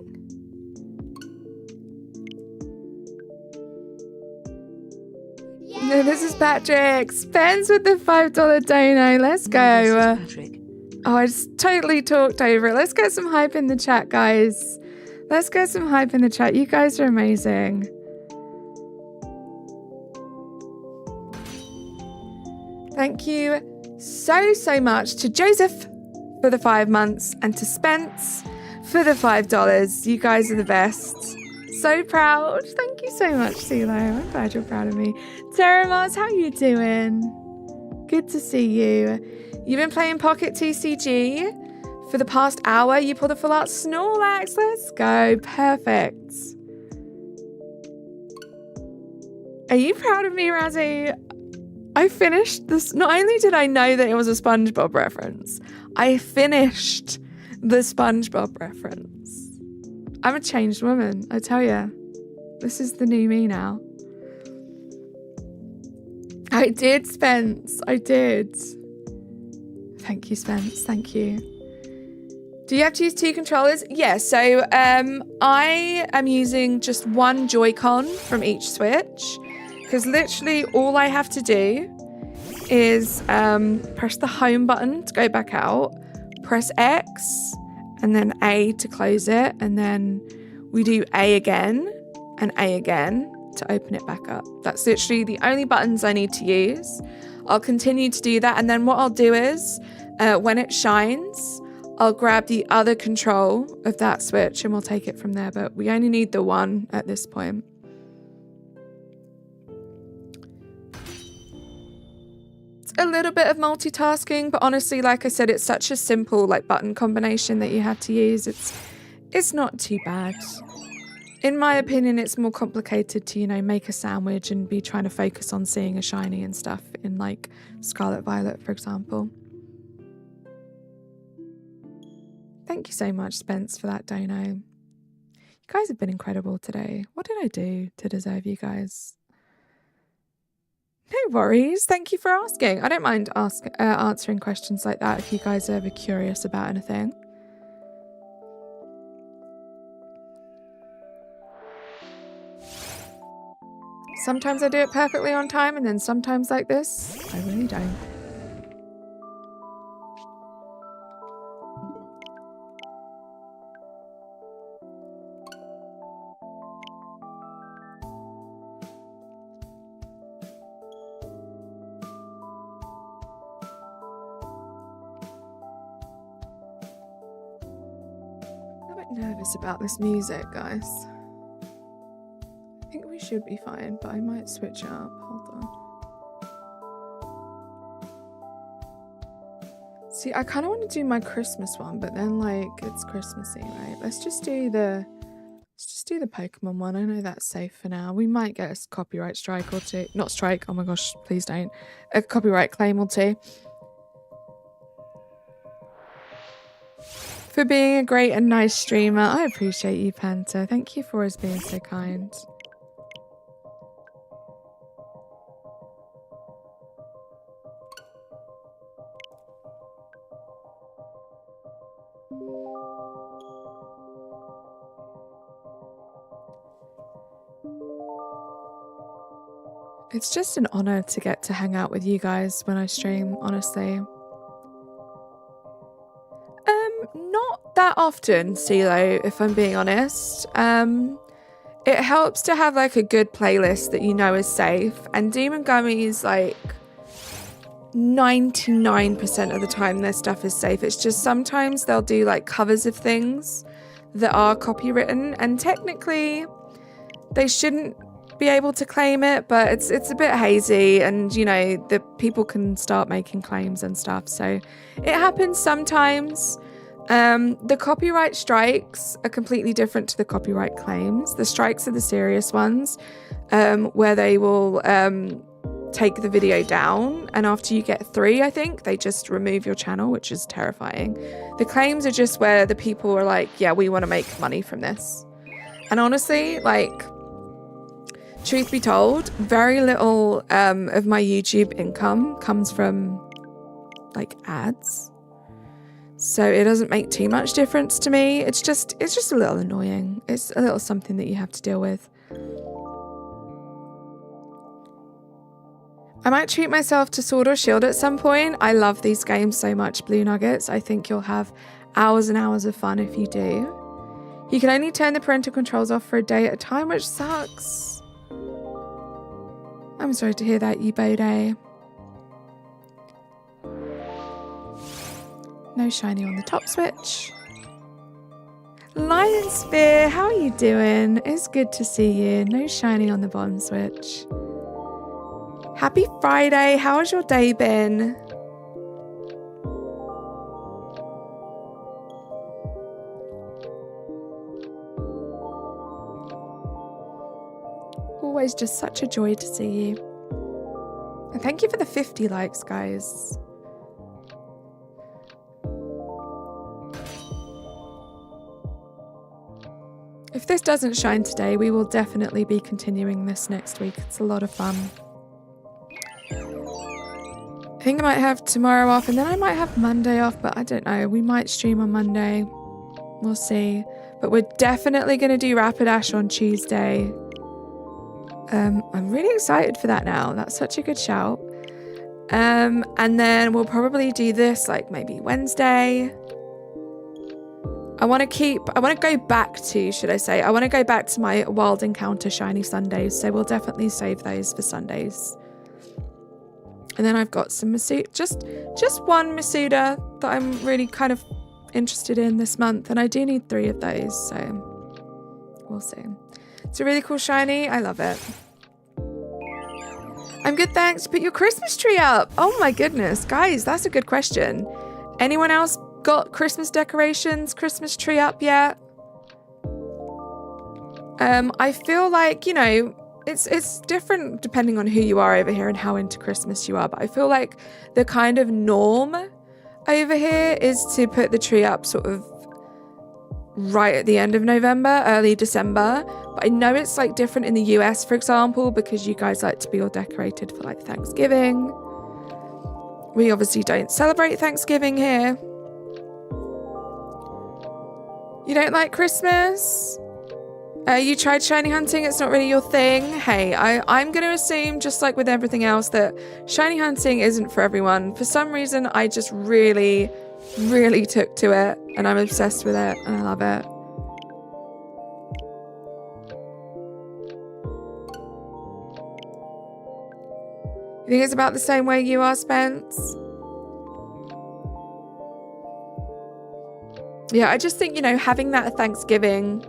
Speaker 3: Yay! No, this is Patrick. Spence with the $5 dono. Let's go.
Speaker 2: No, this is Patrick.
Speaker 3: Oh, I just totally talked over it. Let's get some hype in the chat, guys. Let's get some hype in the chat. You guys are amazing. Thank you so much to Joseph for the 5 months and to Spence for the $5. You guys are the best. So proud. Thank you so much, CeeLo. I'm glad you're proud of me. Terramars, how you doing? Good to see you. You've been playing Pocket TCG for the past hour. You pulled a full art Snorlax. Let's go. Perfect. Are you proud of me, Razzie? I finished this. Not only did I know that it was a SpongeBob reference, I finished the SpongeBob reference. I'm a changed woman, I tell you. This is the new me now. I did, Spence. I did. Thank you, Spence. Thank you. Do you have to use 2 controllers? Yeah, so I am using just 1 Joy-Con from each Switch, because literally all I have to do is press the home button to go back out, press X, and then A to close it, and then we do A again and A again to open it back up. That's literally the only buttons I need to use. I'll continue to do that, and then what I'll do is when it shines, I'll grab the other control of that Switch and we'll take it from there, but we only need the 1 at this point. It's a little bit of multitasking, but honestly, like I said, it's such a simple like button combination that you have to use. It's not too bad. In my opinion, it's more complicated to, you know, make a sandwich and be trying to focus on seeing a shiny and stuff in like Scarlet Violet, for example. Thank you so much, Spence, for that dono. You guys have been incredible today. What did I do to deserve you guys? No worries. Thank you for asking. I don't mind answering questions like that if you guys are ever curious about anything. Sometimes I do it perfectly on time, and then sometimes like this, I really don't. I'm a bit nervous about this music, guys. I think we should be fine, but I might switch up. Hold on. See, I kind of want to do my Christmas one, but then like it's Christmassy, right? Let's just do the Pokemon one. I know that's safe for now. We might get a copyright strike or 2. Not strike. Oh my gosh, please don't. A copyright claim or 2. For being a great and nice streamer. I appreciate you, Panta. Thank you for always being so kind. It's just an honor to get to hang out with you guys when I stream, honestly. Not that often, CeeLo, if I'm being honest. It helps to have like a good playlist that you know is safe, and Demon Gummies, like 99% of the time their stuff is safe. It's just sometimes they'll do like covers of things that are copywritten, and technically they shouldn't be able to claim it, but it's a bit hazy, and you know, the people can start making claims and stuff, so it happens sometimes. The copyright strikes are completely different to the copyright claims. The strikes are the serious ones, where they will take the video down, and after you get 3, I think, they just remove your channel, which is terrifying. The claims are just where the people are like, yeah, we want to make money from this. And honestly, like, truth be told, very little of my YouTube income comes from like ads. So it doesn't make too much difference to me. It's just a little annoying. It's a little something that you have to deal with. I might treat myself to Sword or Shield at some point. I love these games so much, Blue Nuggets. I think you'll have hours and hours of fun if you do. You can only turn the parental controls off for a day at a time, which sucks. I'm sorry to hear that, you Bode. No shiny on the top switch. Lion Spear, how are you doing? It's good to see you. No shiny on the bottom switch. Happy Friday. How has your day been? Always just such a joy to see you. And thank you for the 50 likes, guys. If this doesn't shine today, we will definitely be continuing this next week. It's a lot of fun. I think I might have tomorrow off, and then I might have Monday off, but I don't know. We might stream on Monday. We'll see. But we're definitely going to do Rapidash on Tuesday. I'm really excited for that now. That's such a good shout. And then we'll probably do this like maybe Wednesday. I want to go back to, should I say, I want to go back to my Wild Encounter Shiny Sundays. So we'll definitely save those for Sundays. And then I've got some Masuda, just one Masuda that I'm really kind of interested in this month. And I do need 3 of those. So we'll see. It's a really cool shiny. I love it. I'm good, thanks. Put your Christmas tree up. Oh my goodness. Guys, that's a good question. Anyone else got Christmas decorations, Christmas tree up yet? I feel like, you know, it's different depending on who you are over here and how into Christmas you are. But I feel like the kind of norm over here is to put the tree up sort of right at the end of November, early December. But I know it's like different in the US, for example, because you guys like to be all decorated for like Thanksgiving. We obviously don't celebrate Thanksgiving here. You don't like Christmas? You tried shiny hunting, it's not really your thing. Hey, I'm going to assume, just like with everything else, that shiny hunting isn't for everyone. For some reason, I just really, really took to it, and I'm obsessed with it, and I love it. You think it's about the same way you are, Spence? Yeah, I just think, you know, having that at Thanksgiving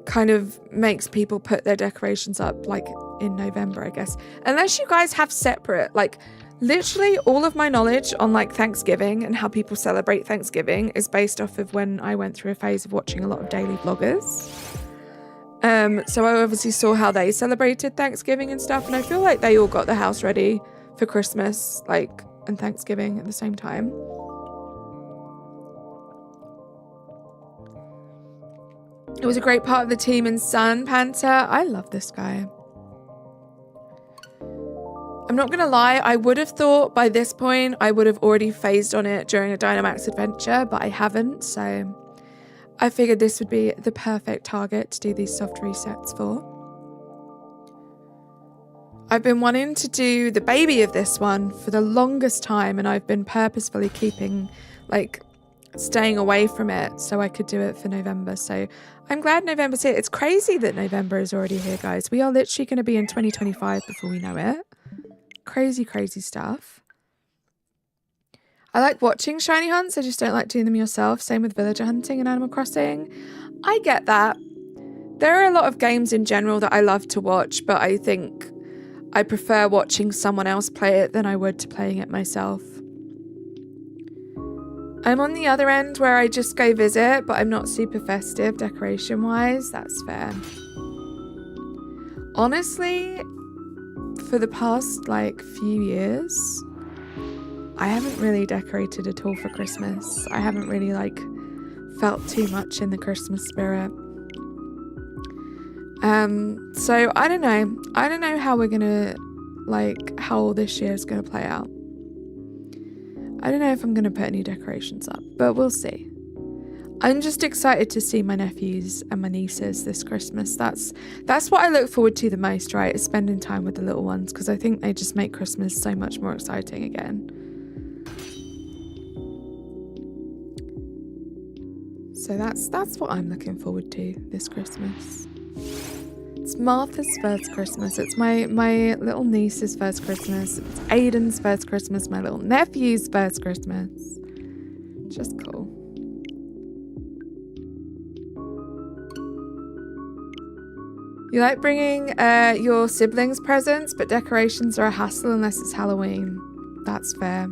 Speaker 3: kind of makes people put their decorations up like in November, I guess. Unless you guys have separate, like literally all of my knowledge on like Thanksgiving and how people celebrate Thanksgiving is based off of when I went through a phase of watching a lot of daily vloggers. So I obviously saw how they celebrated Thanksgiving and stuff, and I feel like they all got the house ready for Christmas, like, and Thanksgiving at the same time. It was a great part of the team in Sun Panther. I love this guy. I'm not going to lie, I would have thought by this point I would have already phased on it during a Dynamax adventure, but I haven't, so I figured this would be the perfect target to do these soft resets for. I've been wanting to do the baby of this one for the longest time, and I've been purposefully keeping, like, staying away from it so I could do it for November. So I'm glad November's here. It's crazy that November is already here, guys. We are literally going to be in 2025 before we know it. Crazy, crazy stuff. I like watching shiny hunts. I just don't like doing them yourself. Same with villager hunting and Animal Crossing. I get that. There are a lot of games in general that I love to watch, but I think I prefer watching someone else play it than I would to playing it myself. I'm on the other end where I just go visit, but I'm not super festive decoration-wise. That's fair. Honestly, for the past, like, few years, I haven't really decorated at all for Christmas. I haven't really, like, felt too much in the Christmas spirit. So I don't know. I don't know how we're gonna, like, how this year's gonna play out. I don't know if I'm going to put any decorations up, but we'll see. I'm just excited to see my nephews and my nieces this Christmas. That's what I look forward to the most, right? Is spending time with the little ones, because I think they just make Christmas so much more exciting again. So that's what I'm looking forward to this Christmas. It's Martha's first Christmas. It's my little niece's first Christmas. It's Aiden's first Christmas. My little nephew's first Christmas. Just cool. You like bringing your siblings presents, but decorations are a hassle unless it's Halloween. That's fair.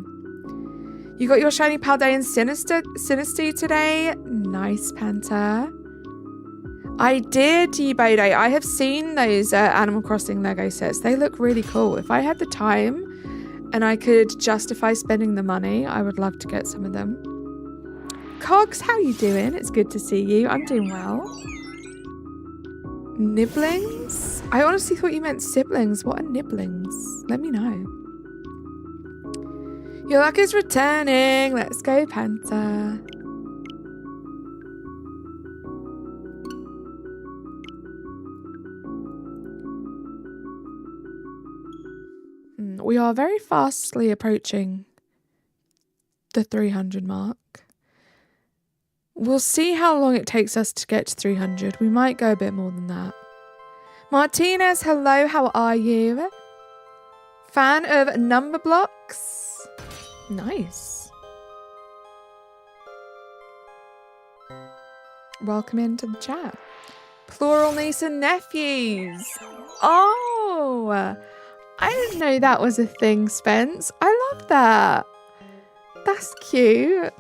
Speaker 3: You got your shiny Paldean Sinistea today. Nice, Panther. I did, eBay Day. I have seen those Animal Crossing Lego sets. They look really cool. If I had the time and I could justify spending the money, I would love to get some of them. Cogs, how you doing? It's good to see you. I'm doing well. Nibblings? I honestly thought you meant siblings. What are nibblings? Let me know. Your luck is returning. Let's go, Panther. We are very fastly approaching the 300 mark. We'll see how long it takes us to get to 300. We might go a bit more than that. Martinez, hello, how are you? Fan of number blocks? Nice. Welcome into the chat. Plural niece and nephews. Oh, I didn't know that was a thing, Spence. I love that. That's cute.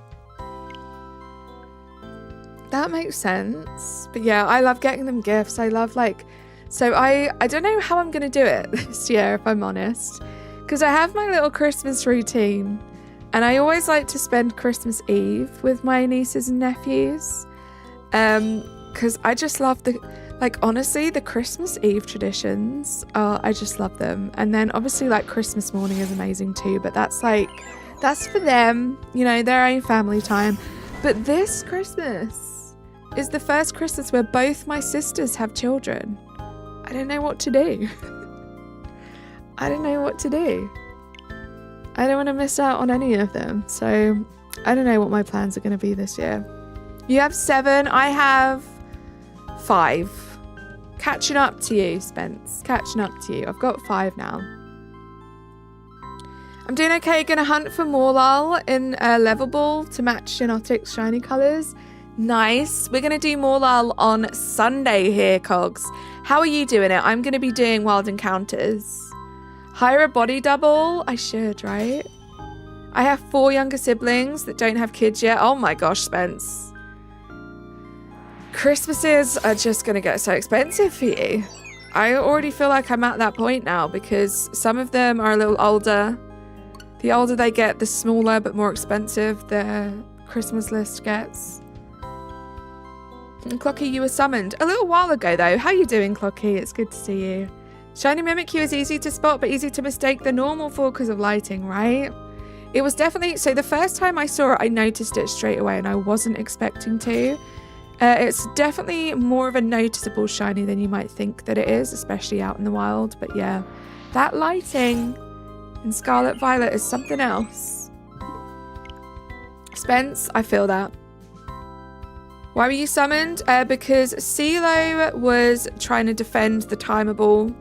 Speaker 3: That makes sense. But yeah, I love getting them gifts. I love so I don't know how I'm going to do it this year, if I'm honest. Because I have my little Christmas routine. And I always like to spend Christmas Eve with my nieces and nephews. Because I just love honestly, the Christmas Eve traditions, I just love them. And then obviously Christmas morning is amazing too. But that's for them, their own family time. But this Christmas is the first Christmas where both my sisters have children. I don't know what to do. I don't know what to do. I don't want to miss out on any of them. So I don't know what my plans are going to be this year. You have 7. I have 5. Catching up to you, Spence. Catching up to you. I've got 5 now. I'm doing okay. Going to hunt for Morlal in level ball to match SHIINOTIC's shiny colours. Nice. We're going to do Morlal on Sunday here, Cogs. How are you doing it? I'm going to be doing Wild Encounters. Hire a body double? I should, right? I have 4 younger siblings that don't have kids yet. Oh my gosh, Spence. Christmases are just going to get so expensive for you. I already feel like I'm at that point now because some of them are a little older. The older they get, the smaller but more expensive their Christmas list gets. And Clocky, you were summoned a little while ago though. How you doing, Clocky? It's good to see you. Shiny Mimikyu is easy to spot but easy to mistake the normal for because of lighting, right? It was definitely... So the first time I saw it, I noticed it straight away and I wasn't expecting to. It's definitely more of a noticeable shiny than you might think that it is, especially out in the wild. But yeah, that lighting in Scarlet Violet is something else. Spence, I feel that. Why were you summoned? Because CeeLo was trying to defend the timer ball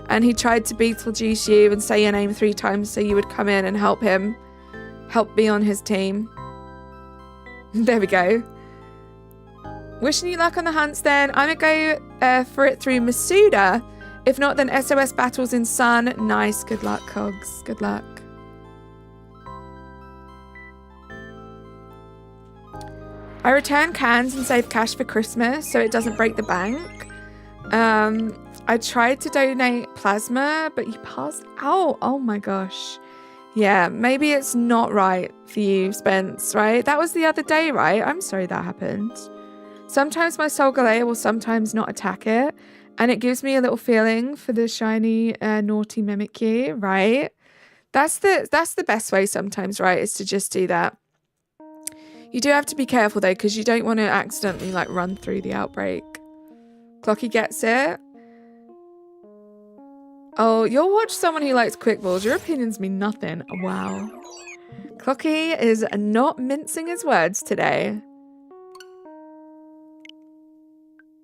Speaker 3: and he tried to Beetlejuice you and say your name 3 times so you would come in and help him. Help be on his team. There we go. Wishing you luck on the hunts then. I'm going to go for it through Masuda. If not, then SOS battles in Sun. Nice. Good luck, Cogs. Good luck. I return cans and save cash for Christmas so it doesn't break the bank. I tried to donate plasma, but you passed out. Oh my gosh. Yeah, maybe it's not right for you, Spence, right? That was the other day, right? I'm sorry that happened. Sometimes my Solgaleo will sometimes not attack it, and it gives me a little feeling for the shiny naughty Mimikyu, right? That's the best way sometimes, right? Is to just do that. You do have to be careful though, because you don't want to accidentally run through the outbreak. Clocky gets it. Oh, you'll watch someone who likes quick balls. Your opinions mean nothing. Wow. Clocky is not mincing his words today.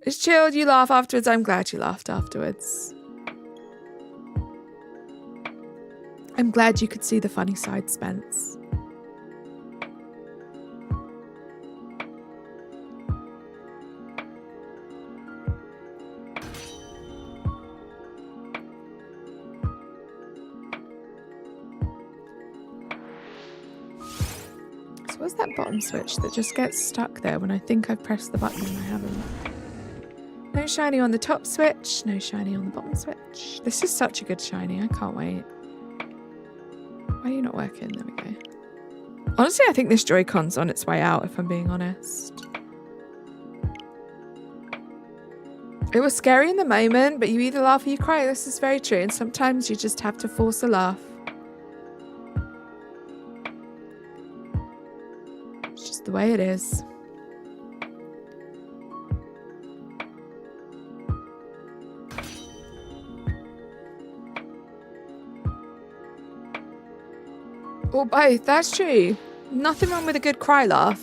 Speaker 3: It's chilled. You laugh afterwards. I'm glad you laughed afterwards. I'm glad you could see the funny side, Spence. So what's that bottom switch that just gets stuck there when I think I've pressed the button and I haven't? No shiny on the top switch, no shiny on the bottom switch. This is such a good shiny, I can't wait. Why are you not working? There we go. Honestly, I think this Joy-Con's on its way out, if I'm being honest. It was scary in the moment, but you either laugh or you cry. This is very true, and sometimes you just have to force a laugh. the way it is. Or both, that's true. Nothing wrong with a good cry laugh.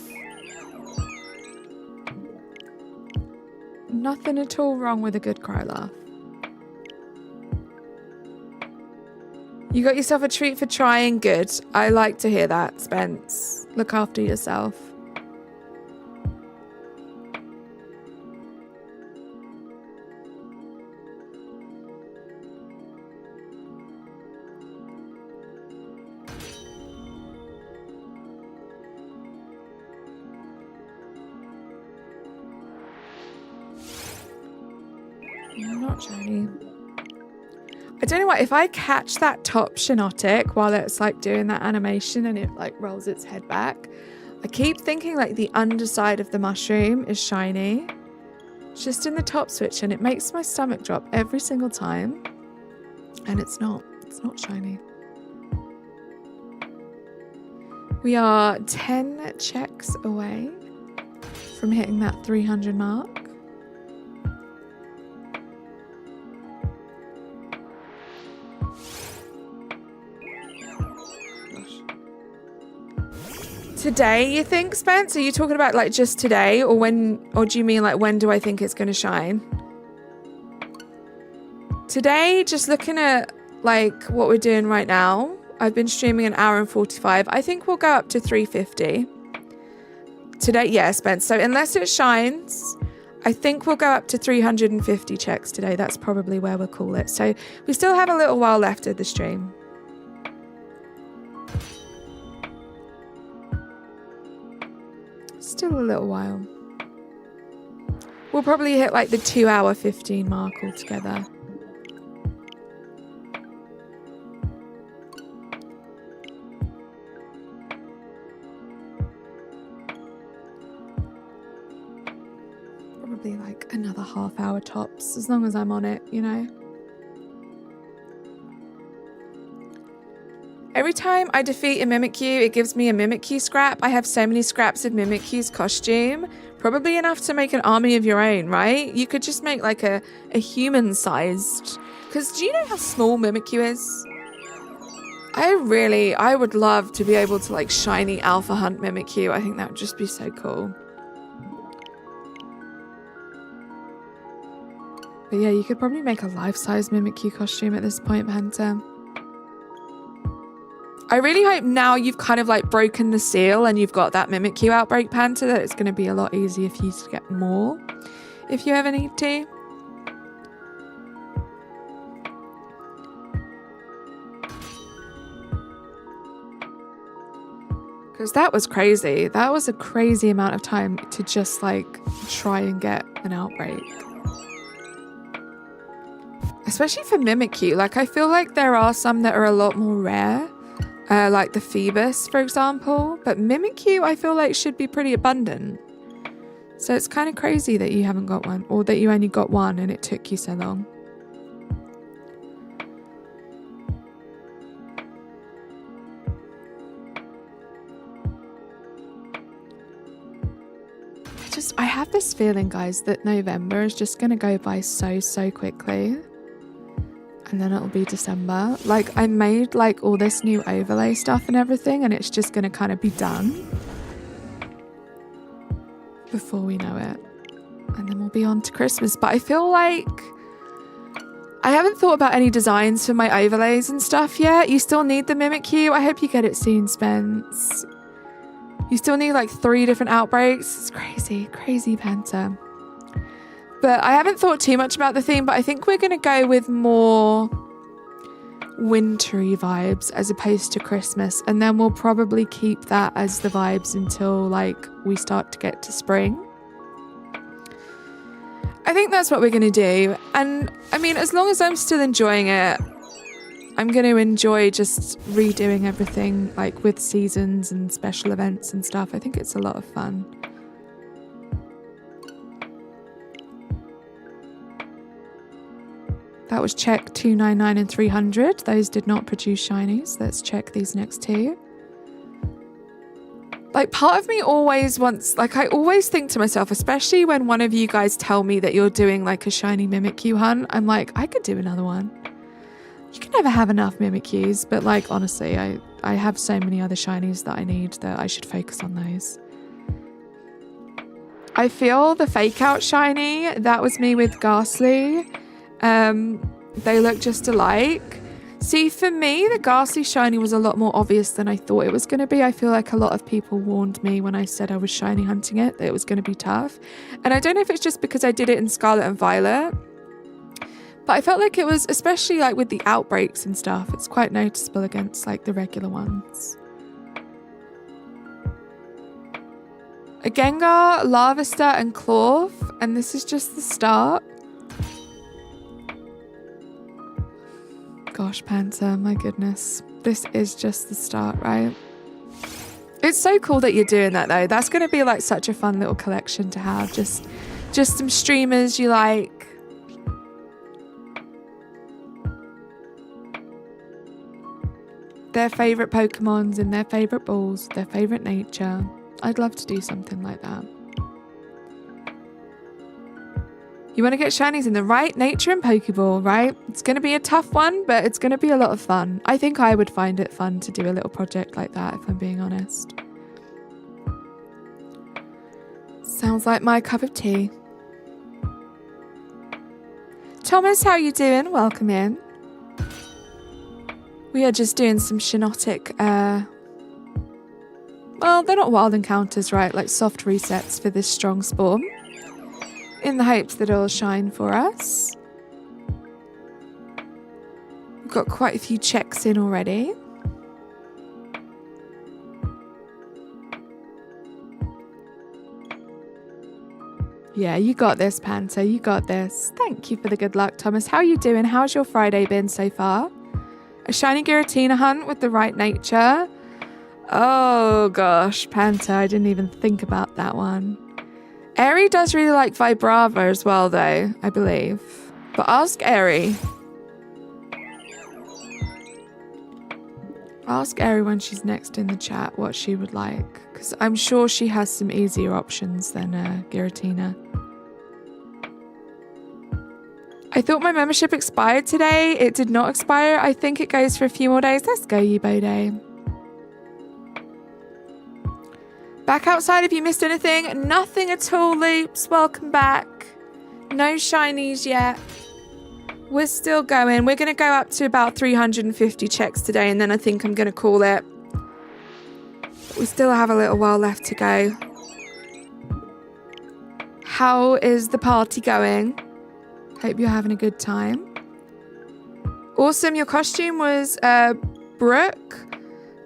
Speaker 3: Nothing at all wrong with a good cry laugh. You got yourself a treat for trying. Good. I like to hear that, Spence. Look after yourself. Not shiny. I don't know what, if I catch that top SHIINOTIC while it's like doing that animation and it like rolls its head back, I keep thinking like the underside of the mushroom is shiny. It's just in the top switch and it makes my stomach drop every single time. And it's not shiny. We are 10 checks away from hitting that 300 mark. Today, you think, Spence? Are you talking about like just today, or when, or do you mean like when do I think it's going to shine? Today, just looking at like what we're doing right now, I've been streaming an hour and 45. I think we'll go up to 350. Today, yeah, Spence. So unless it shines, I think we'll go up to 350 checks today. That's probably where we'll call it. So we still have a little while left of the stream. Still a little while. We'll probably hit like the 2 hour 15 mark altogether. Probably like another half hour tops, as long as I'm on it, you know. Every time I defeat a Mimikyu, it gives me a Mimikyu scrap. I have so many scraps of Mimikyu's costume. Probably enough to make an army of your own, right? You could just make like a human-sized... Because do you know how small Mimikyu is? I would love to be able to like shiny alpha hunt Mimikyu. I think that would just be so cool. But yeah, you could probably make a life-size Mimikyu costume at this point, Panta. I really hope now you've kind of like broken the seal and you've got that Mimikyu outbreak, Panta, that it's going to be a lot easier for you to get more if you ever need to. Because that was crazy. That was a crazy amount of time to just like try and get an outbreak. Especially for Mimikyu. Like I feel like there are some that are a lot more rare. Like the Phoebus, for example. But Mimikyu, I feel like, should be pretty abundant. So it's kind of crazy that you haven't got one. Or that you only got one and it took you so long. I have this feeling, guys, that November is just going to go by so quickly. And then it'll be December. Like, I made like all this new overlay stuff and everything, and it's just going to kind of be done before we know it. And then we'll be on to Christmas. But I feel like I haven't thought about any designs for my overlays and stuff yet. You still need the Mimikyu. I hope you get it soon, Spence. You still need like 3 different outbreaks. It's crazy, Panta. But I haven't thought too much about the theme, but I think we're going to go with more wintry vibes as opposed to Christmas. And then we'll probably keep that as the vibes until like we start to get to spring. I think that's what we're going to do. And I mean, as long as I'm still enjoying it, I'm going to enjoy just redoing everything like with seasons and special events and stuff. I think it's a lot of fun. That was check 299 and 300. Those did not produce shinies. Let's check these next 2. Like, part of me always wants, like, I always think to myself, especially when one of you guys tell me that you're doing like a shiny Mimikyu hunt, I'm like, I could do another one. You can never have enough Mimikyus, but like, honestly, I have so many other shinies that I need that I should focus on those. I feel the fake out shiny, that was me with Ghastly. They look just alike. See, for me, the Ghastly shiny was a lot more obvious than I thought it was going to be. I feel like a lot of people warned me when I said I was shiny hunting it, that it was going to be tough. And I don't know if it's just because I did it in Scarlet and Violet, but I felt like it was, especially like with the outbreaks and stuff, it's quite noticeable against like the regular ones. A Gengar, Larvesta, and Clorf, and this is just the start. Gosh, Panther, my goodness. This is just the start, right? It's so cool that you're doing that, though. That's going to be like such a fun little collection to have. Just some streamers you like. Their favourite Pokemons in their favourite balls, their favourite nature. I'd love to do something like that. You want to get shinies in the right nature and Pokeball, right? It's going to be a tough one, but it's going to be a lot of fun. I think I would find it fun to do a little project like that, if I'm being honest. Sounds like my cup of tea. Thomas, how you doing? Welcome in. We are just doing some SHIINOTIC, well, they're not wild encounters, right? Like soft resets for this strong spawn. In the hopes that it'll shine for us. We've got quite a few checks in already. Yeah, you got this, Panther. You got this. Thank you for the good luck, Thomas. How are you doing? How's your Friday been so far? A shiny Giratina hunt with the right nature. Oh gosh, Panther. I didn't even think about that one. Airy does really like Vibrava as well, though, I believe. But ask Airy. Ask Airy when she's next in the chat what she would like. Because I'm sure she has some easier options than Giratina. I thought my membership expired today. It did not expire. I think it goes for a few more days. Let's go, Yubode. Back outside if you missed anything. Nothing at all, Loops. Welcome back. No shinies yet. We're still going. We're going to go up to about 350 checks today, and then I think I'm going to call it. We still have a little while left to go. How is the party going? Hope you're having a good time. Awesome. Your costume was Brooke.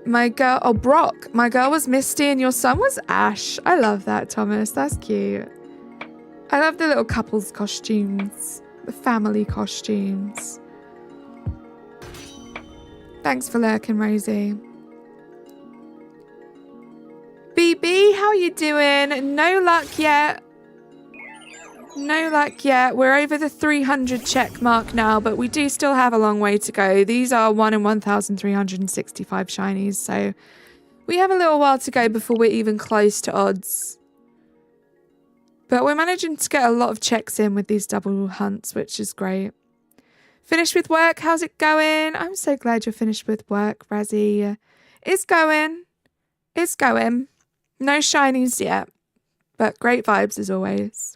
Speaker 3: My girl, oh, Brock. My girl was Misty and your son was Ash. I love that, Thomas. That's cute. I love the little couples costumes, the family costumes. Thanks for lurking, Rosie. BB, how are you doing? No luck yet. No luck yet. We're over the 300 check mark now, but we do still have a long way to go. These are 1 in 1,365 shinies, so we have a little while to go before we're even close to odds. But we're managing to get a lot of checks in with these double hunts, which is great. Finished with work? How's it going? I'm so glad you're finished with work, Razzie. It's going. It's going. No shinies yet, but great vibes as always.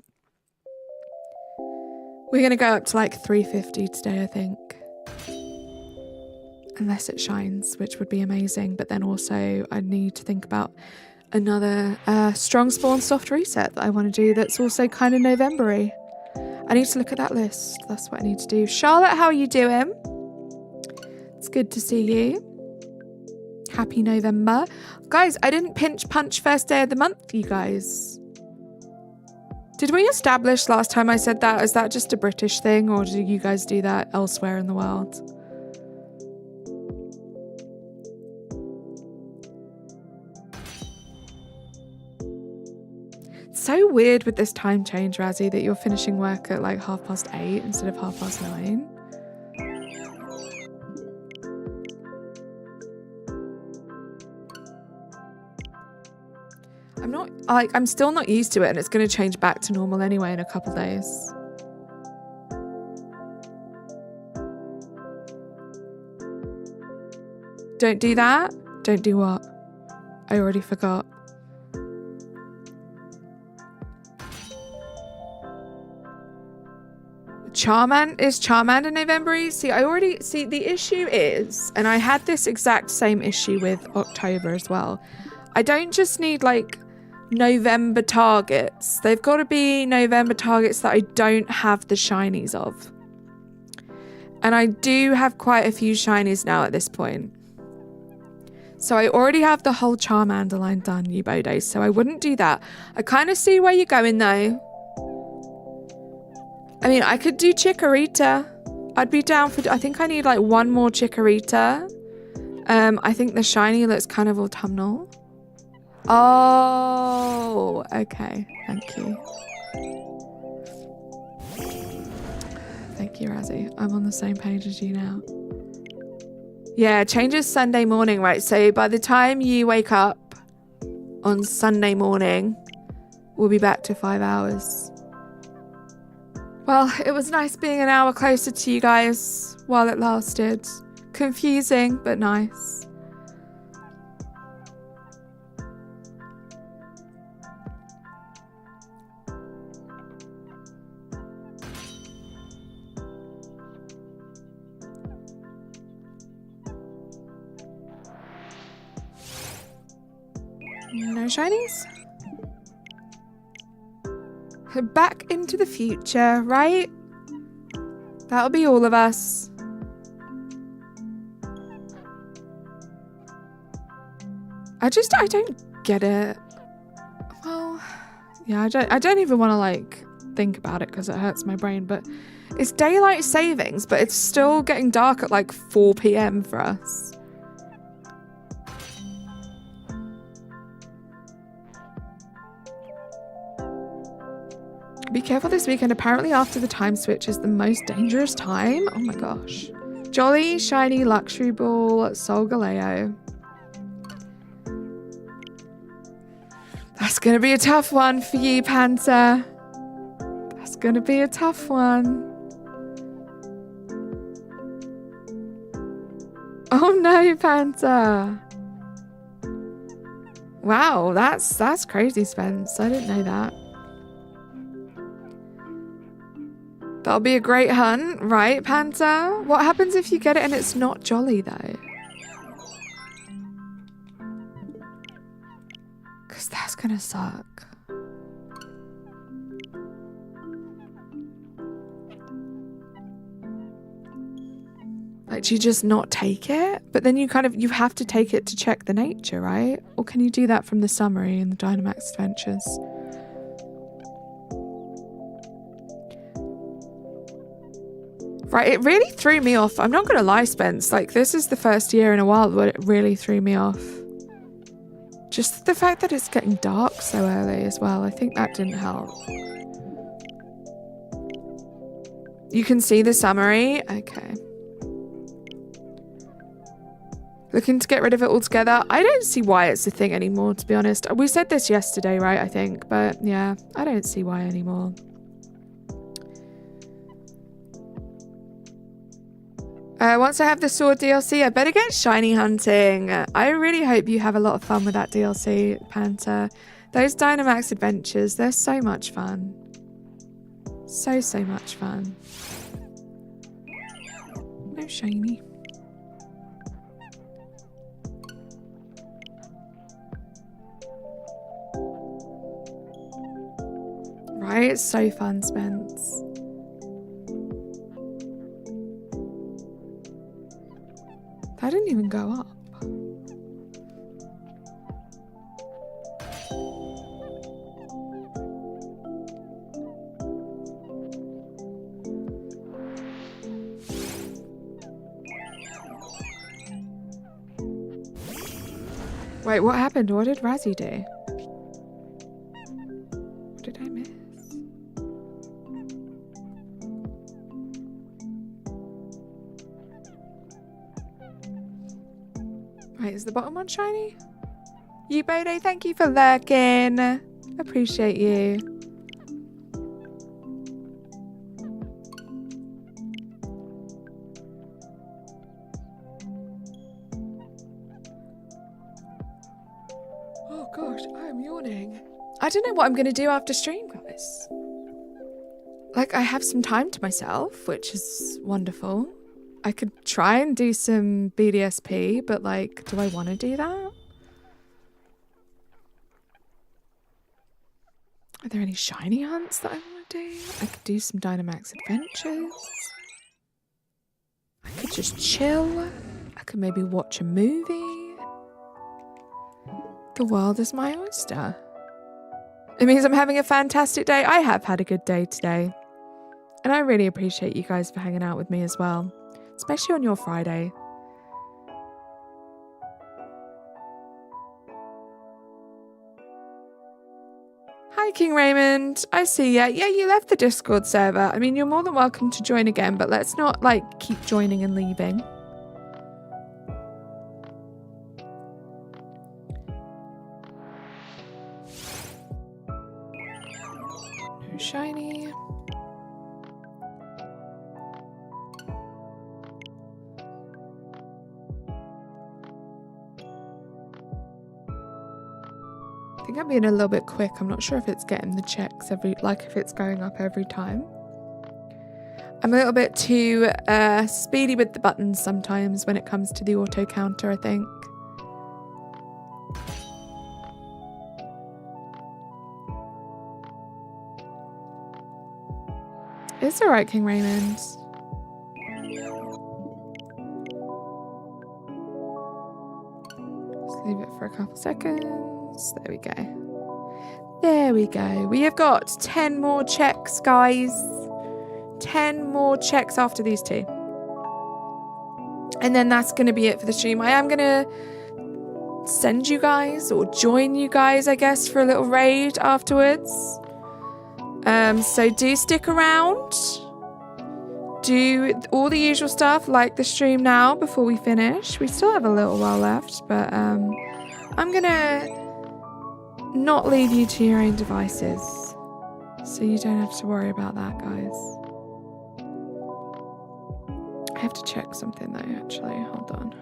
Speaker 3: We're going to go up to like 350 today, I think. Unless it shines, which would be amazing. But then also I need to think about another strong spawn soft reset that I want to do that's also kind of November-y. I need to look at that list. That's what I need to do. Charlotte, how are you doing? It's good to see you. Happy November. Guys, I didn't pinch punch first day of the month, you guys. Did we establish last time I said that? Is that just a British thing, or do you guys do that elsewhere in the world? It's so weird with this time change, Razzie, that you're finishing work at like 8:30 instead of 9:30. I'm still not used to it, and it's going to change back to normal anyway in a couple days. Don't do that. Don't do what? I already forgot. Is Charmander November? See, the issue is, and I had this exact same issue with October as well. I don't just need like November targets. They've got to be November targets that I don't have the shinies of. And I do have quite a few shinies now at this point. So I already have the whole Charmander line done, Ubode, so I wouldn't do that. I kind of see where you're going though. I mean, I could do Chikorita. I'd be down for... I think I need like one more Chikorita. I think the shiny looks kind of autumnal. Oh, okay. Thank you. Thank you, Razzie. I'm on the same page as you now. Yeah, changes Sunday morning, right? So by the time you wake up on Sunday morning, we'll be back to 5 hours. Well, it was nice being an hour closer to you guys while it lasted. Confusing, but nice. No shinies? Back into the future, right? That'll be all of us. I don't get it. Well, yeah, I don't even want to like think about it because it hurts my brain, but it's daylight savings, but it's still getting dark at like 4 p.m. for us. Be careful this weekend. Apparently after the time switch is the most dangerous time. Oh my gosh. Jolly, Shiny, Luxury Ball, Solgaleo. That's going to be a tough one for you, Panther. That's going to be a tough one. Oh no, Panther. Wow, that's crazy, Spence. I didn't know that. That'll be a great hunt, right, Panther? What happens if you get it and it's not Jolly, though? Because that's gonna suck. Like, do you just not take it? But then you have to take it to check the nature, right? Or can you do that from the summary in the Dynamax Adventures? Right, it really threw me off. I'm not going to lie, Spence. Like, this is the first year in a while where it really threw me off. Just the fact that it's getting dark so early as well. I think that didn't help. You can see the summary? Okay. Looking to get rid of it altogether? I don't see why it's a thing anymore, to be honest. We said this yesterday, right, I think. But, yeah, I don't see why anymore. Once I have the sword DLC, I better get shiny hunting. I really hope you have a lot of fun with that DLC, Panther. Those Dynamax adventures, they're so much fun. So much fun. No shiny. Right? It's so fun, Spence. That didn't even go up. Wait, what happened? What did Razzie do? What did I miss? Wait, is the bottom one shiny? Ubode, thank you for lurking. Appreciate you. Oh gosh, I am yawning. I don't know what I'm going to do after stream, guys. Like, I have some time to myself, which is wonderful. I could try and do some BDSP, but like, do I want to do that? Are there any shiny hunts that I want to do? I could do some Dynamax Adventures. I could just chill. I could maybe watch a movie. The world is my oyster. It means I'm having a fantastic day. I have had a good day today. And I really appreciate you guys for hanging out with me as well. Especially on your Friday. Hi, King Raymond. I see ya. Yeah, you left the Discord server. I mean, you're more than welcome to join again, but let's not, like, keep joining and leaving. No shiny. I think I'm being a little bit quick. I'm not sure if it's getting the checks if it's going up every time. I'm a little bit too speedy with the buttons sometimes when it comes to the auto counter, I think. It's alright, King Raymond. Just leave it for a couple seconds. There we go. There we go. We have got 10 more checks, guys. 10 more checks after these two. And then that's going to be it for the stream. I am going to send you guys or join you guys, I guess, for a little raid afterwards. So do stick around. Do all the usual stuff like the stream now before we finish. We still have a little while left, but I'm going to not leave you to your own devices, so you don't have to worry about that, guys. I have to check something though, actually. Hold on.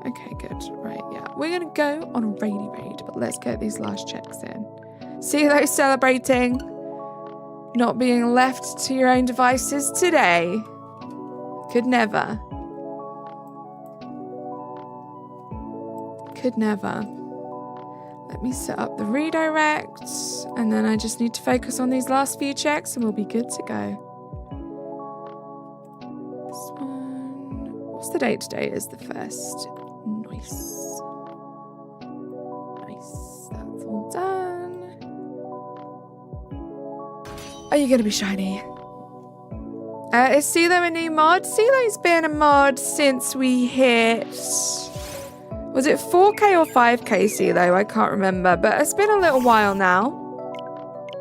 Speaker 3: Okay, good. Right, yeah. We're gonna go on a raid, but let's get these last checks in. See those celebrating not being left to your own devices today. Could never. Could never. Let me set up the redirect, and then I just need to focus on these last few checks and we'll be good to go. This one. What's the date today? Is the 1st. Nice. Nice. That's all done. Are you gonna be shiny? Is CeeLo a new mod? CeeLo's been a mod since we hit... Was it 4K or 5K CeeLo? I can't remember, but it's been a little while now.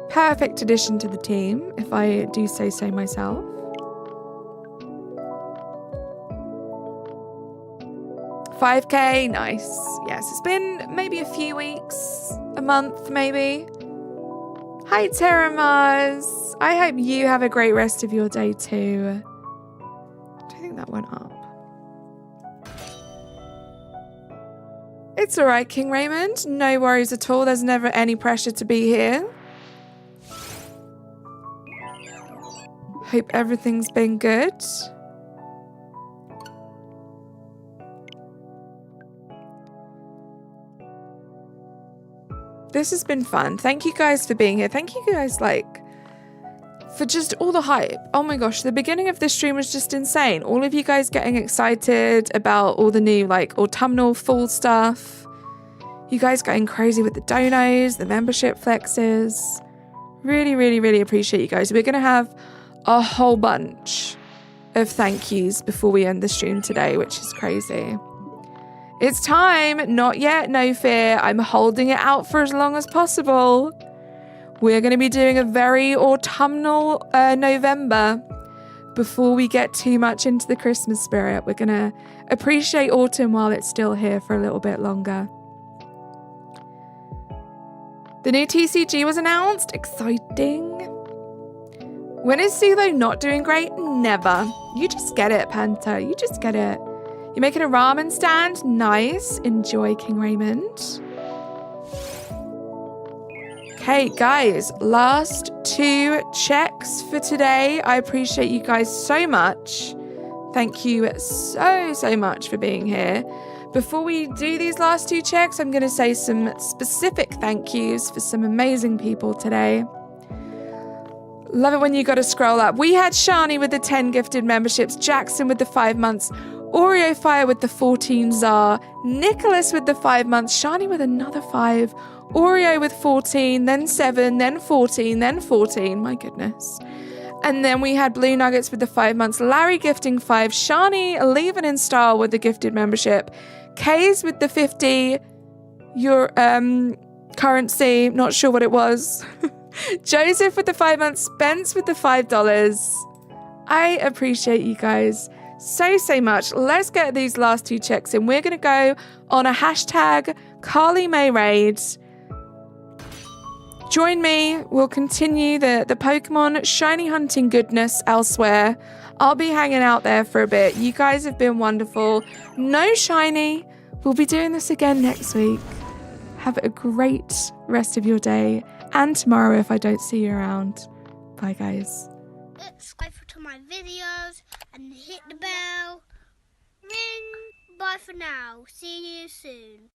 Speaker 3: Perfect addition to the team, if I do say so myself. $5K, nice. Yes, it's been maybe a few weeks, a month maybe. Hi Terra Mars. I hope you have a great rest of your day too. I don't think that went up. It's alright, King Raymond. No worries at all. There's never any pressure to be here. Hope everything's been good. This has been fun. Thank you guys for being here. Thank you guys, for just all the hype. Oh my gosh, the beginning of this stream was just insane. All of you guys getting excited about all the new, autumnal fall stuff. You guys going crazy with the donos, the membership flexes. Really, really, really appreciate you guys. We're going to have a whole bunch of thank yous before we end the stream today, which is crazy. It's time. Not yet, no fear. I'm holding it out for as long as possible. We're going to be doing a very autumnal November before we get too much into the Christmas spirit. We're going to appreciate autumn while it's still here for a little bit longer. The new TCG was announced. Exciting. When is CeeLo not doing great? Never. You just get it, Panther. You just get it. You're making a ramen stand? Nice. Enjoy, King Raymond. Okay, guys. Last 2 checks for today. I appreciate you guys so much. Thank you so much for being here. Before we do these last 2 checks, I'm going to say some specific thank yous for some amazing people today. Love it when you got to scroll up. We had Shani with the 10 gifted memberships, Jackson with the 5 months, Oreo Fire with the 14 Czar, Nicholas with the 5 months, Shani with another 5, Oreo with 14, then 7, then 14, then 14. My goodness. And then we had Blue Nuggets with the 5 months, Larry gifting 5, Shani leaving in style with the gifted membership, K's with the 50 currency, not sure what it was. Joseph with the 5 months, Spence with the $5. I appreciate you guys so much. Let's get these last 2 checks in. We're going to go on a hashtag Carly May raid. Join me. We'll continue the Pokemon shiny hunting goodness elsewhere. I'll be hanging out there for a bit. You guys have been wonderful. No shiny. We'll be doing this again next week. Have a great rest of your day. And tomorrow if I don't see you around. Bye, guys.
Speaker 4: Subscribe to my videos and hit the bell. Ring. Bye for now. See you soon.